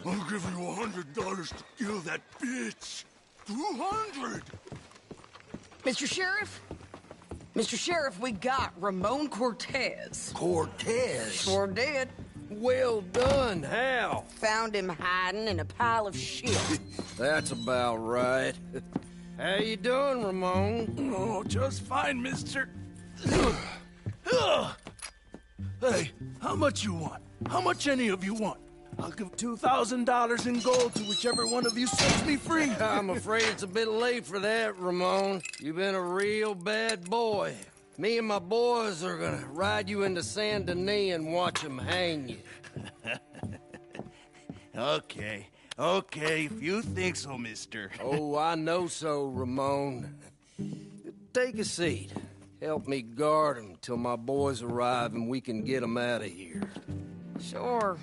I'll give you $100 to kill that bitch. 200. Mr. Sheriff? Mr. Sheriff, we got Ramon Cortez. Cortez? Sure did. Well done. How? Found him hiding in a pile of shit. That's about right. How you doing, Ramon? Oh, just fine, mister. Hey, how much you want? How much any of you want? I'll give $2,000 in gold to whichever one of you sets me free. I'm afraid it's a bit late for that, Ramon. You've been a real bad boy. Me and my boys are gonna ride you into Saint Denis and watch them hang you. Okay, if you think so, mister. Oh, I know so, Ramon. Take a seat. Help me guard them till my boys arrive and we can get them out of here. Sure.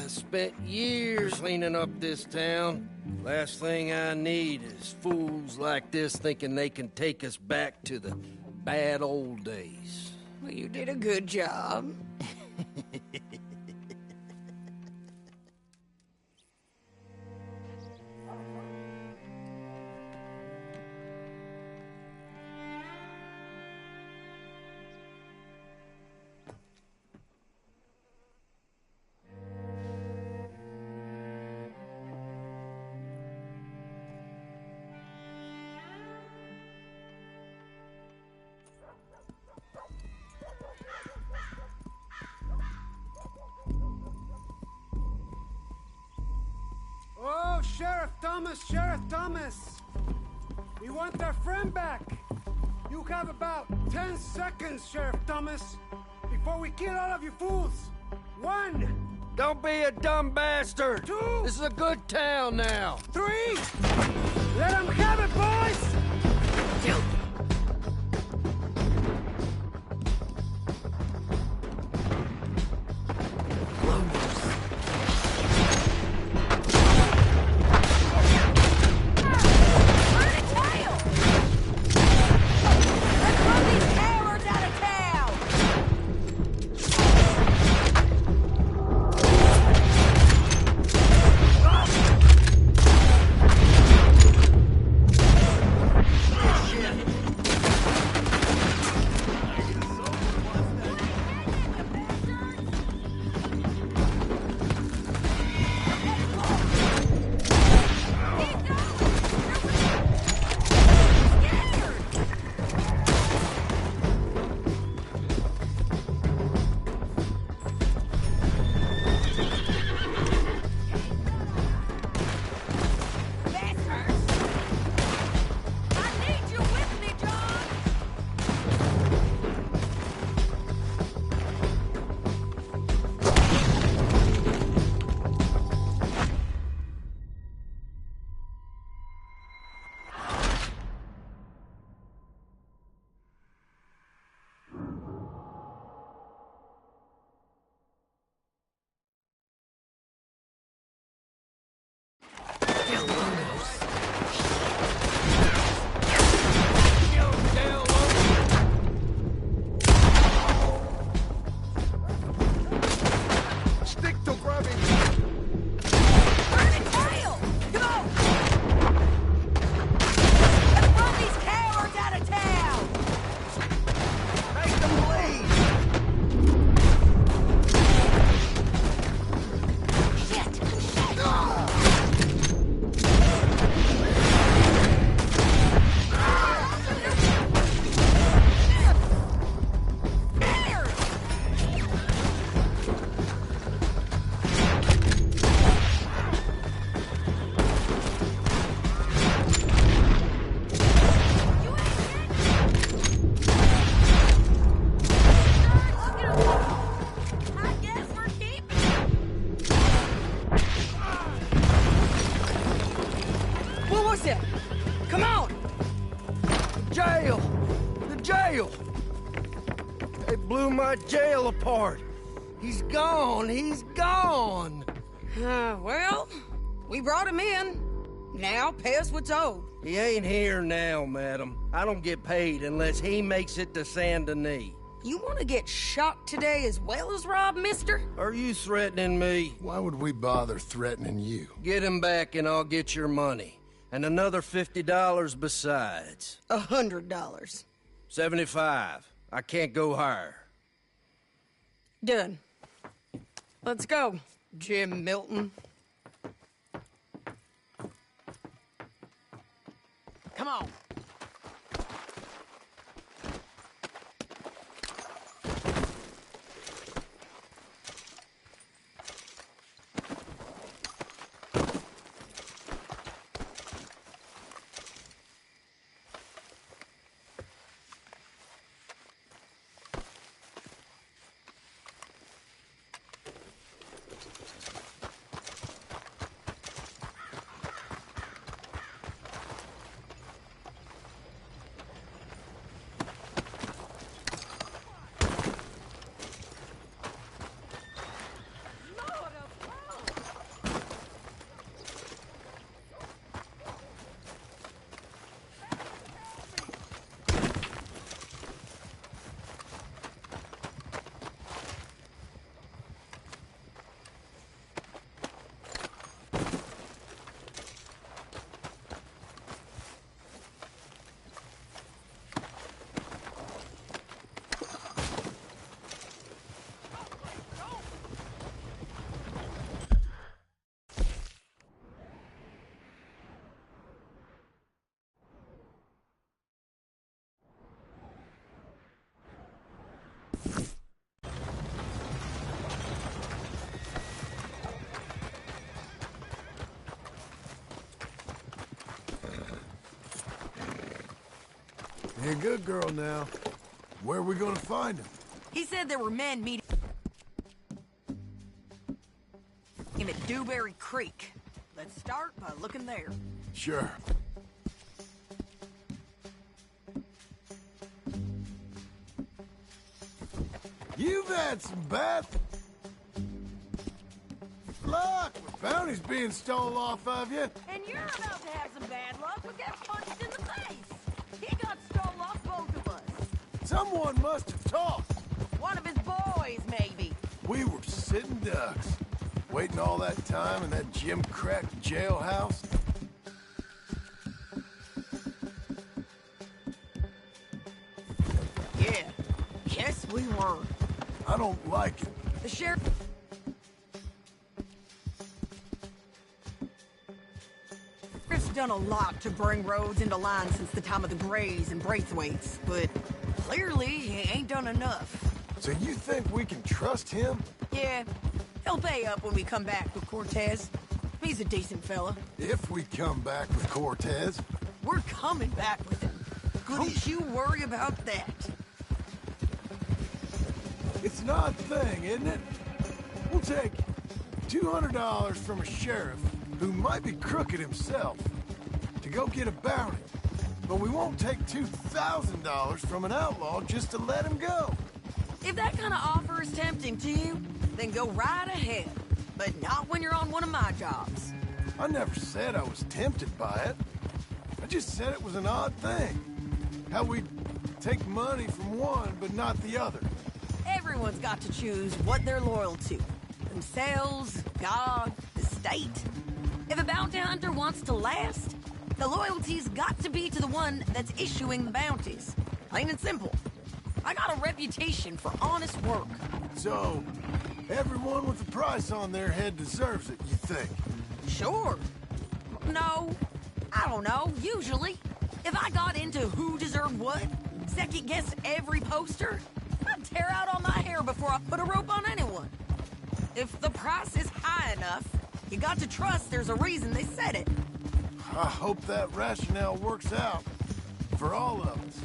Spent years cleaning up this town. Last thing I need is fools like this thinking they can take us back to the bad old days. Well, you did a good job. Oh, Sheriff Thomas! We want our friend back! You have about 10 seconds, Sheriff Thomas! before we kill all of you fools. 1. Don't be a dumb bastard. 2. This is a good town now. 3. Let them have it, boys! My jail apart. He's gone. He's gone. Well, we brought him in. Now pay us what's owed. He ain't here now, madam. I don't get paid unless he makes it to Saint Denis. You want to get shot today as well as Rob, mister? Are you threatening me? Why would we bother threatening you? Get him back and I'll get your money. And another $50 besides. $100. 75. I can't go higher. Done. Let's go, Jim Milton. Come on. You're a good girl now. Where are we gonna find him? He said there were men meeting him at Dewberry Creek. Let's start by looking there. Sure. You've had some bad luck with bounties being stole off of you. And you're about to have some bad luck with getting punched in the face. He got stole off both of us. Someone must have talked. One of his boys, maybe. We were sitting ducks, waiting all that time in that gim-crack jailhouse. Yeah, yes we were. I don't like it. The sheriff... Sheriff's done a lot to bring roads into line since the time of the Grays and Braithwaites, but clearly he ain't done enough. So you think we can trust him? Yeah, he'll pay up when we come back with Cortez. He's a decent fella. If we come back with Cortez. We're coming back with him. Don't you worry about that. It's an odd thing, isn't it? We'll take $200 from a sheriff who might be crooked himself to go get a bounty. But we won't take $2,000 from an outlaw just to let him go. If that kind of offer is tempting to you, then go right ahead. But not when you're on one of my jobs. I never said I was tempted by it. I just said it was an odd thing. How we take money from one but not the other. Everyone's got to choose what they're loyal to. Themselves, God, the state. If a bounty hunter wants to last, the loyalty's got to be to the one that's issuing the bounties. Plain and simple. I got a reputation for honest work. So, everyone with a price on their head deserves it, you think? Sure. No, I don't know, usually. If I got into who deserved what, second-guessed every poster, I'd tear out all my hair before I put a rope on anyone. If the price is high enough, you got to trust there's a reason they said it. I hope that rationale works out for all of us.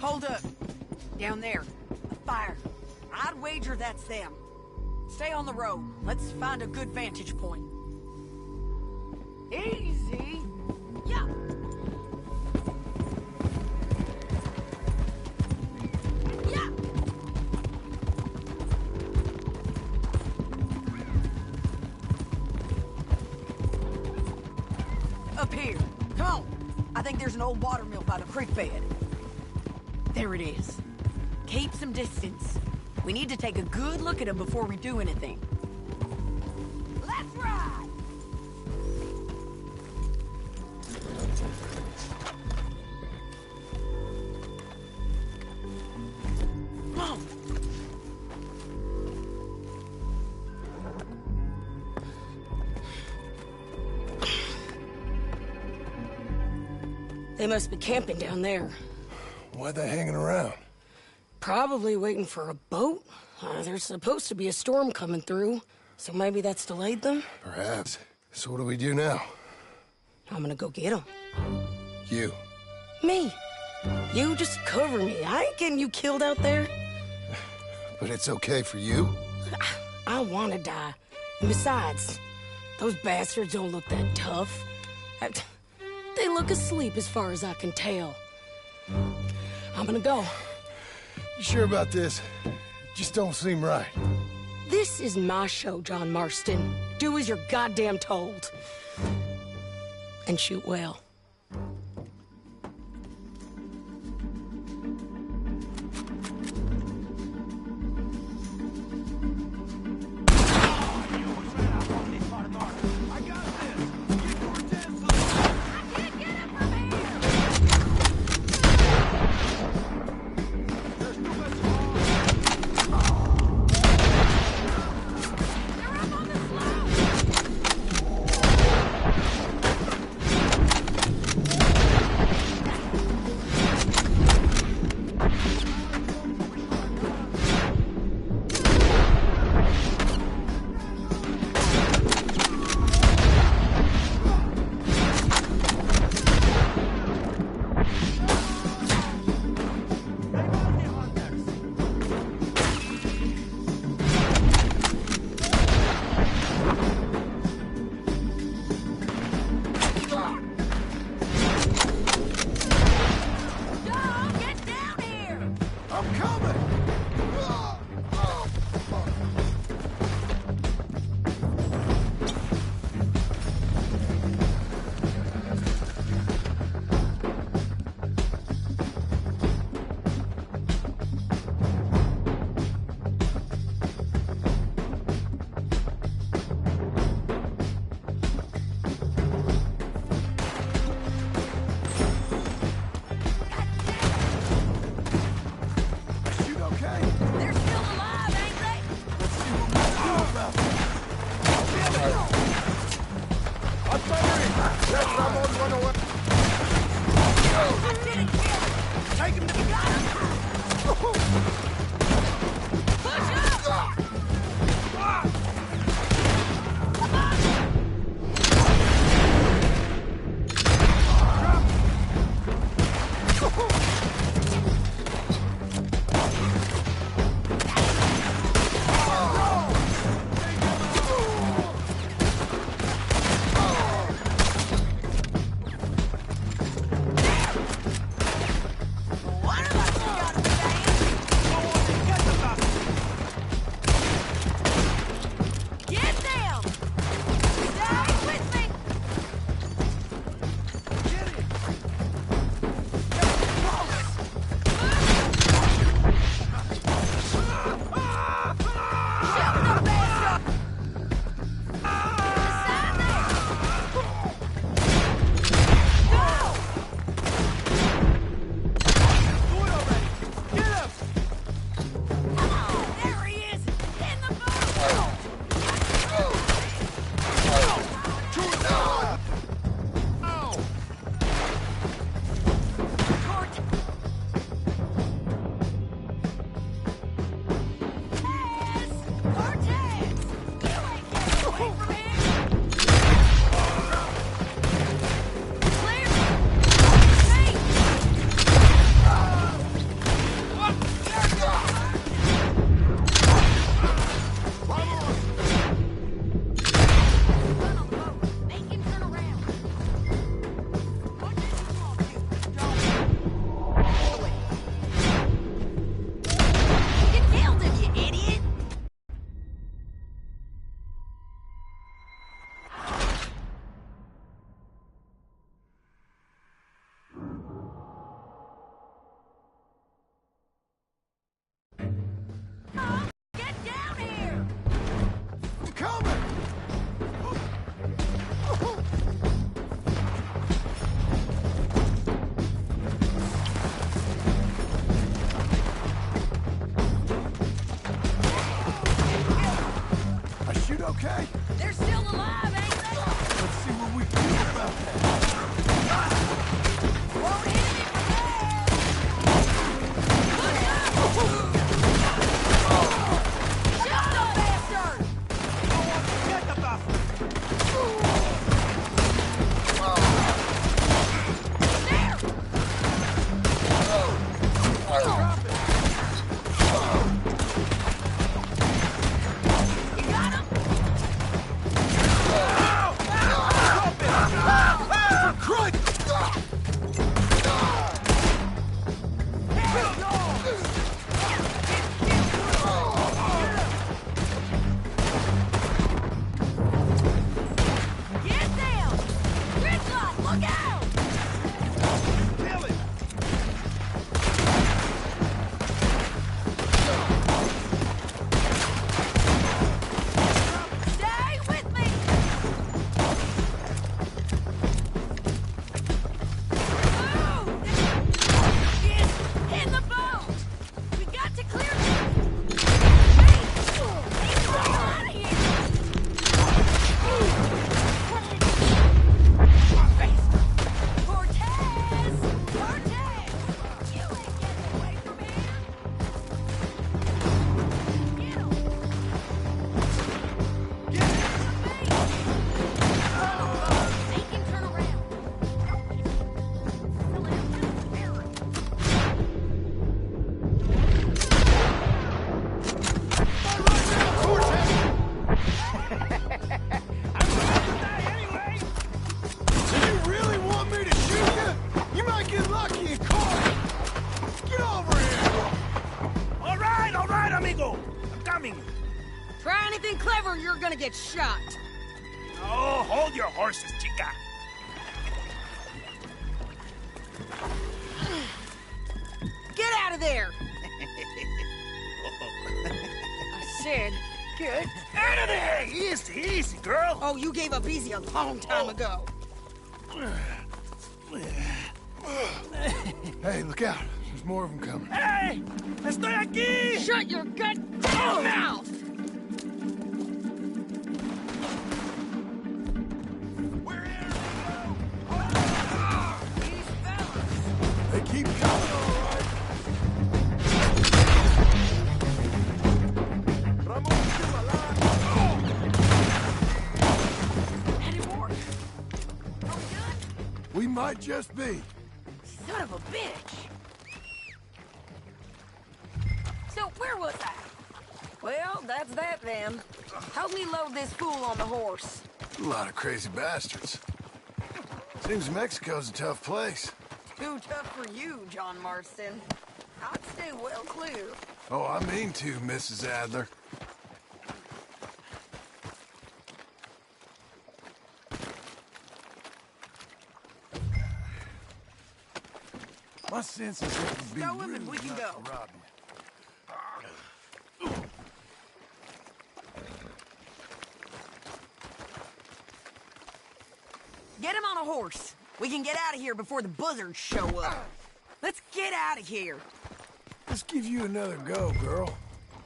Hold up. Down there. A fire. I'd wager that's them. Stay on the road. Let's find a good vantage point. Easy. Yeah. Yeah. Up here. Come on. I think there's an old watermill by the creek bed. There it is. Keep some distance. We need to take a good look at him before we do anything. Let's ride! Come on. They must be camping down there. Why are they hanging around? Probably waiting for a boat. There's supposed to be a storm coming through, so maybe that's delayed them? Perhaps. So what do we do now? I'm gonna go get them. You. Me. You just cover me. I ain't getting you killed out there. But it's okay for you? I wanna die. And besides, those bastards don't look that tough. They look asleep as far as I can tell. I'm gonna go. You sure about this? Just don't seem right. This is my show, John Marston. Do as you're goddamn told. And shoot well. Take him to the... Okay? They're still alive, ain't they? Let's see what we can do about that. Won't hit me from there! Shoot the bastard! Get the bastard! Try anything clever, you're gonna get shot. Oh, hold your horses, chica. Get out of there! I said, get Out of there! Easy, easy, girl. Oh, you gave up easy a long time ago. Hey, look out. There's more of them coming. Hey! Estoy aquí! Shut your goddamn mouth! They keep coming, all right. We might just be. Son of a bitch! So, where was I? Well, that's that then. Help me load this fool on the horse. A lot of crazy bastards. Seems Mexico's a tough place. Too tough for you, John Marston. I'd stay well clear. Oh, I mean to, Mrs. Adler. My sense is it would be Go with rude him, we can not go. to rob you. Get him on a horse. We can get out of here before the buzzards show up. Let's get out of here. Let's give you another go, girl.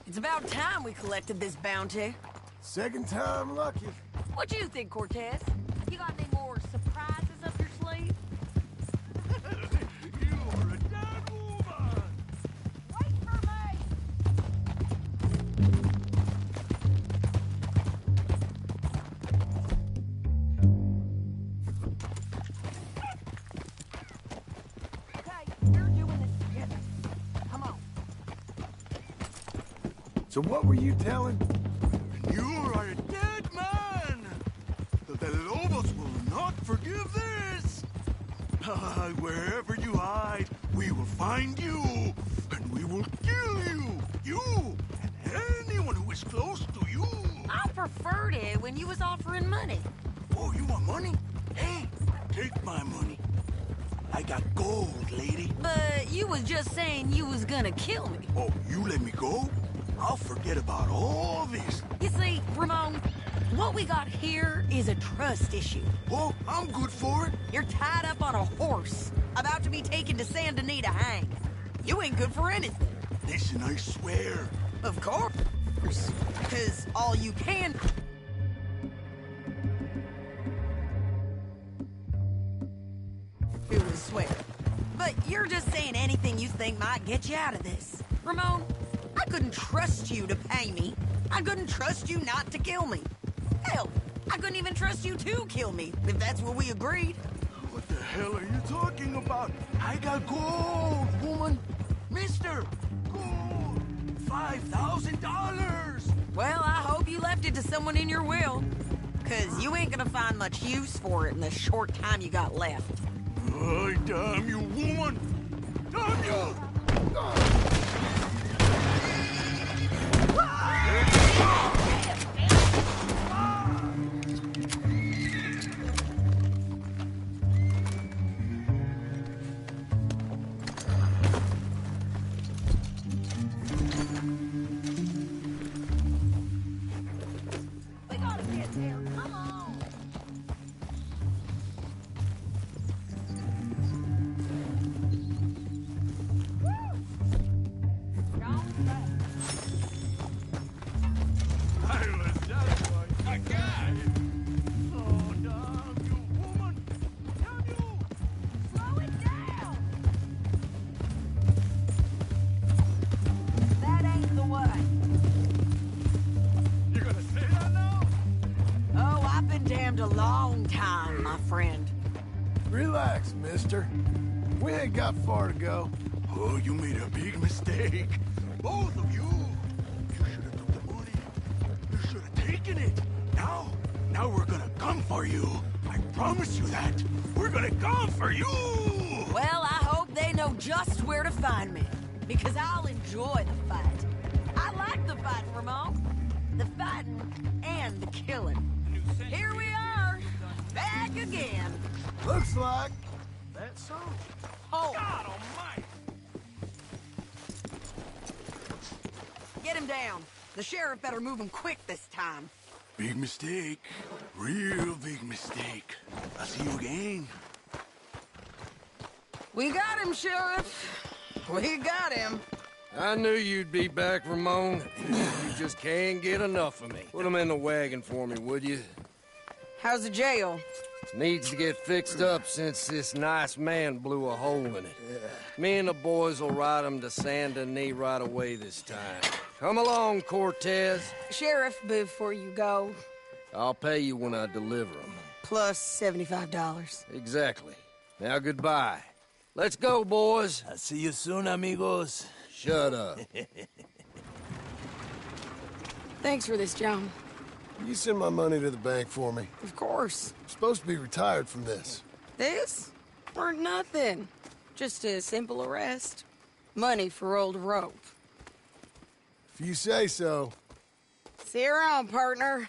It's about time we collected this bounty. Second time lucky. What do you think, Cortez? You got any more surprises up your sleeve? You're a dead woman! Wait for me! Okay, you're doing this together. Come on. So what were you telling? You are a dead man! The Lobos will not forgive this! Wherever you hide, we will find you, and we will kill you! You, and anyone who is close to you! I preferred it when you was offering money. Oh, you want money? Hey, take my money. I got gold, lady. But you was just saying you was gonna kill me. Oh, you let me go? I'll forget about all this. You see, Ramon, what we got here is a trust issue. Oh, I'm good for it. You're tied up on a horse, about to be taken to Saint Denis to hang. You ain't good for anything. Listen, I swear. Of course. Because all you can... do is swear. But you're just saying anything you think might get you out of this. Ramon, I couldn't trust you to pay me. I couldn't trust you not to kill me. Hell, I couldn't even trust you to kill me, if that's what we agreed. What the hell are you talking about? I got gold, woman. Mister, gold. $5,000. Well, I hope you left it to someone in your will. Because you ain't gonna find much use for it in the short time you got left. Oh, damn you, woman. Damn you. We gotta get there. Come on. That ain't the way. You're gonna say that now? Oh, I've been damned a long time, my friend. Relax, mister. We ain't got far to go. Oh, you made a big mistake. Both of you. You should have took the money. You should have taken it. Now we're gonna come for you. I promise you that. We're gonna come for you. Well, I hope they know just where to find me. Because I'll enjoy the fight. I like the fight, Ramon. The fighting and the killing. Here we are. Back again. Looks like that's so. Oh. God almighty. Get him down. The sheriff better move him quick this time. Big mistake. Real big mistake. I'll see you again. We got him, Sheriff. We got him. I knew you'd be back, Ramon. You just can't get enough of me. Put him in the wagon for me, would you? How's the jail? Needs to get fixed up since this nice man blew a hole in it. Me and the boys will ride him to Saint Denis right away this time. Come along, Cortez. Sheriff, before you go, I'll pay you when I deliver him. plus $75. Exactly. Now goodbye. Let's go, boys. I'll see you soon, amigos. Shut up. Thanks for this, John. You send my money to the bank for me. Of course. I'm supposed to be retired from this. This? Weren't nothing. Just a simple arrest. Money for old rope. If you say so. See you around, partner.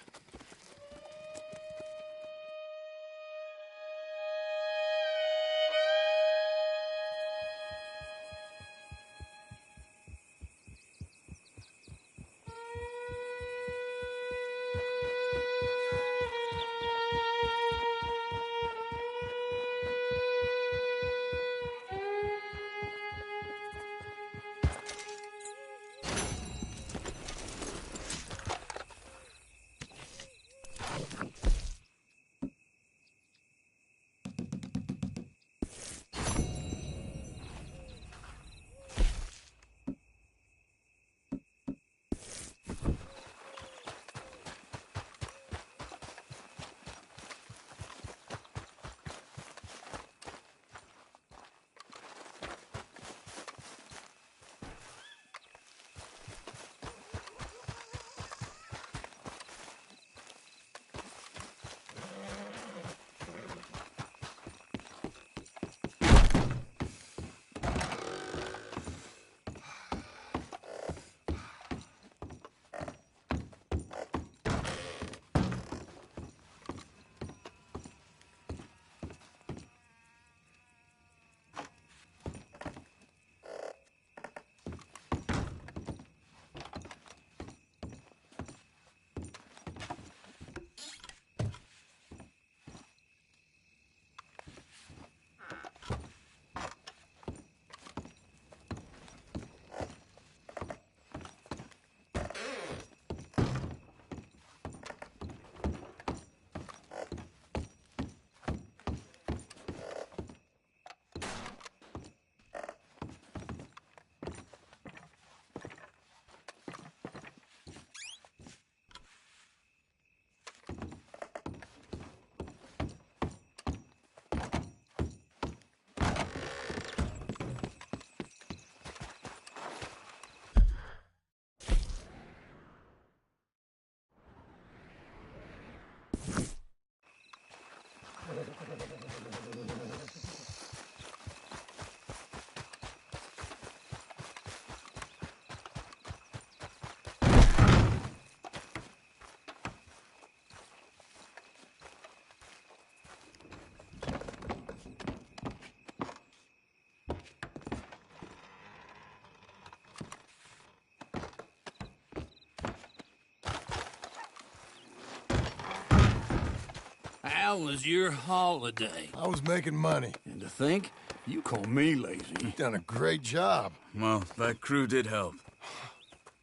How was your holiday? I was making money. And to think, you call me lazy. You've done a great job. Well, that crew did help.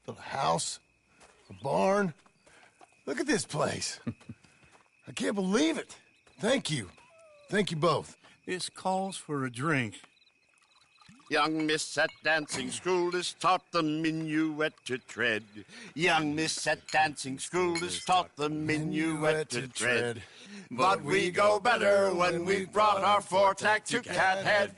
Built a house, a barn. Look at this place. I can't believe it. Thank you. Thank you both. This calls for a drink. Young miss at dancing school is taught the minuet to tread. Young miss at dancing school is taught the minuet to tread. But we go better when we've brought our four-tack to Cathead.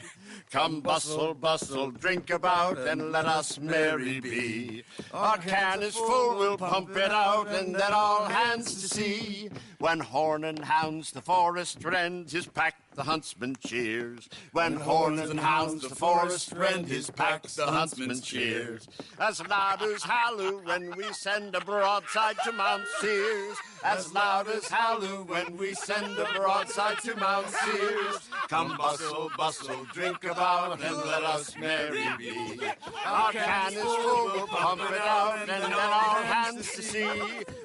Come bustle, bustle, drink about, and let us merry be. Our can is full, we'll pump it out, and then all hands to sea. When horn and hounds the forest rend his pack, the huntsman cheers. When horns and hounds the forest rend his pack, the huntsman cheers. As loud as halloo when we send a broadside to Mount Sears. As loud as halloo when we send a broadside to Mount Sears. Come bustle, bustle, drink about, and let us merry be. Our can is full, we'll pump it out, and then all hands to sea.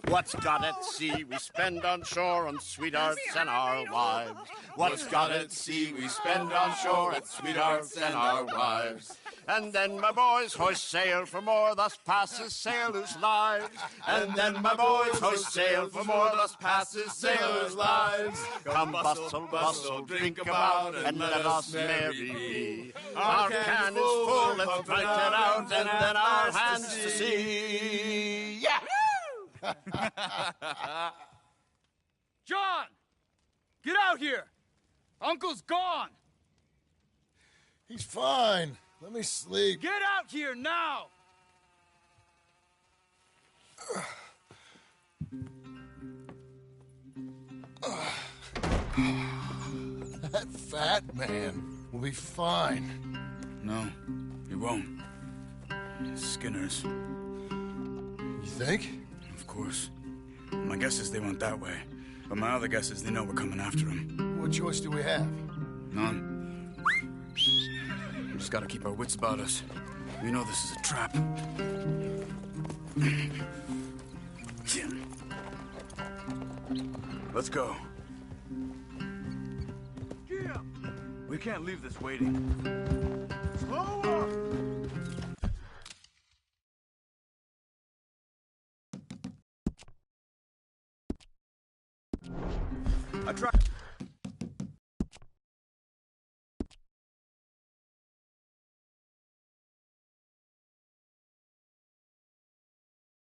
What's got at sea we spend on shore on sweethearts and our wives. What's got at sea we spend on shore at sweethearts and our wives. And then my boys hoist sail for more, thus passes sailors' lives. And then my boys hoist sail for more, thus passes sailors' lives. Come bustle, bustle, drink about, and let us merry be. Our can is full, let's drink it out, and then our hands to sea. Yeah! John! Get out here! Uncle's gone! He's fine. Let me sleep. Get out here now! That fat man will be fine. No, he won't. Skinner's. You think? Of course. My guess is they went that way. But my other guess is they know we're coming after him. What choice do we have? None. We just gotta keep our wits about us. We know this is a trap. Let's go. We can't leave this waiting. Slower! I tried.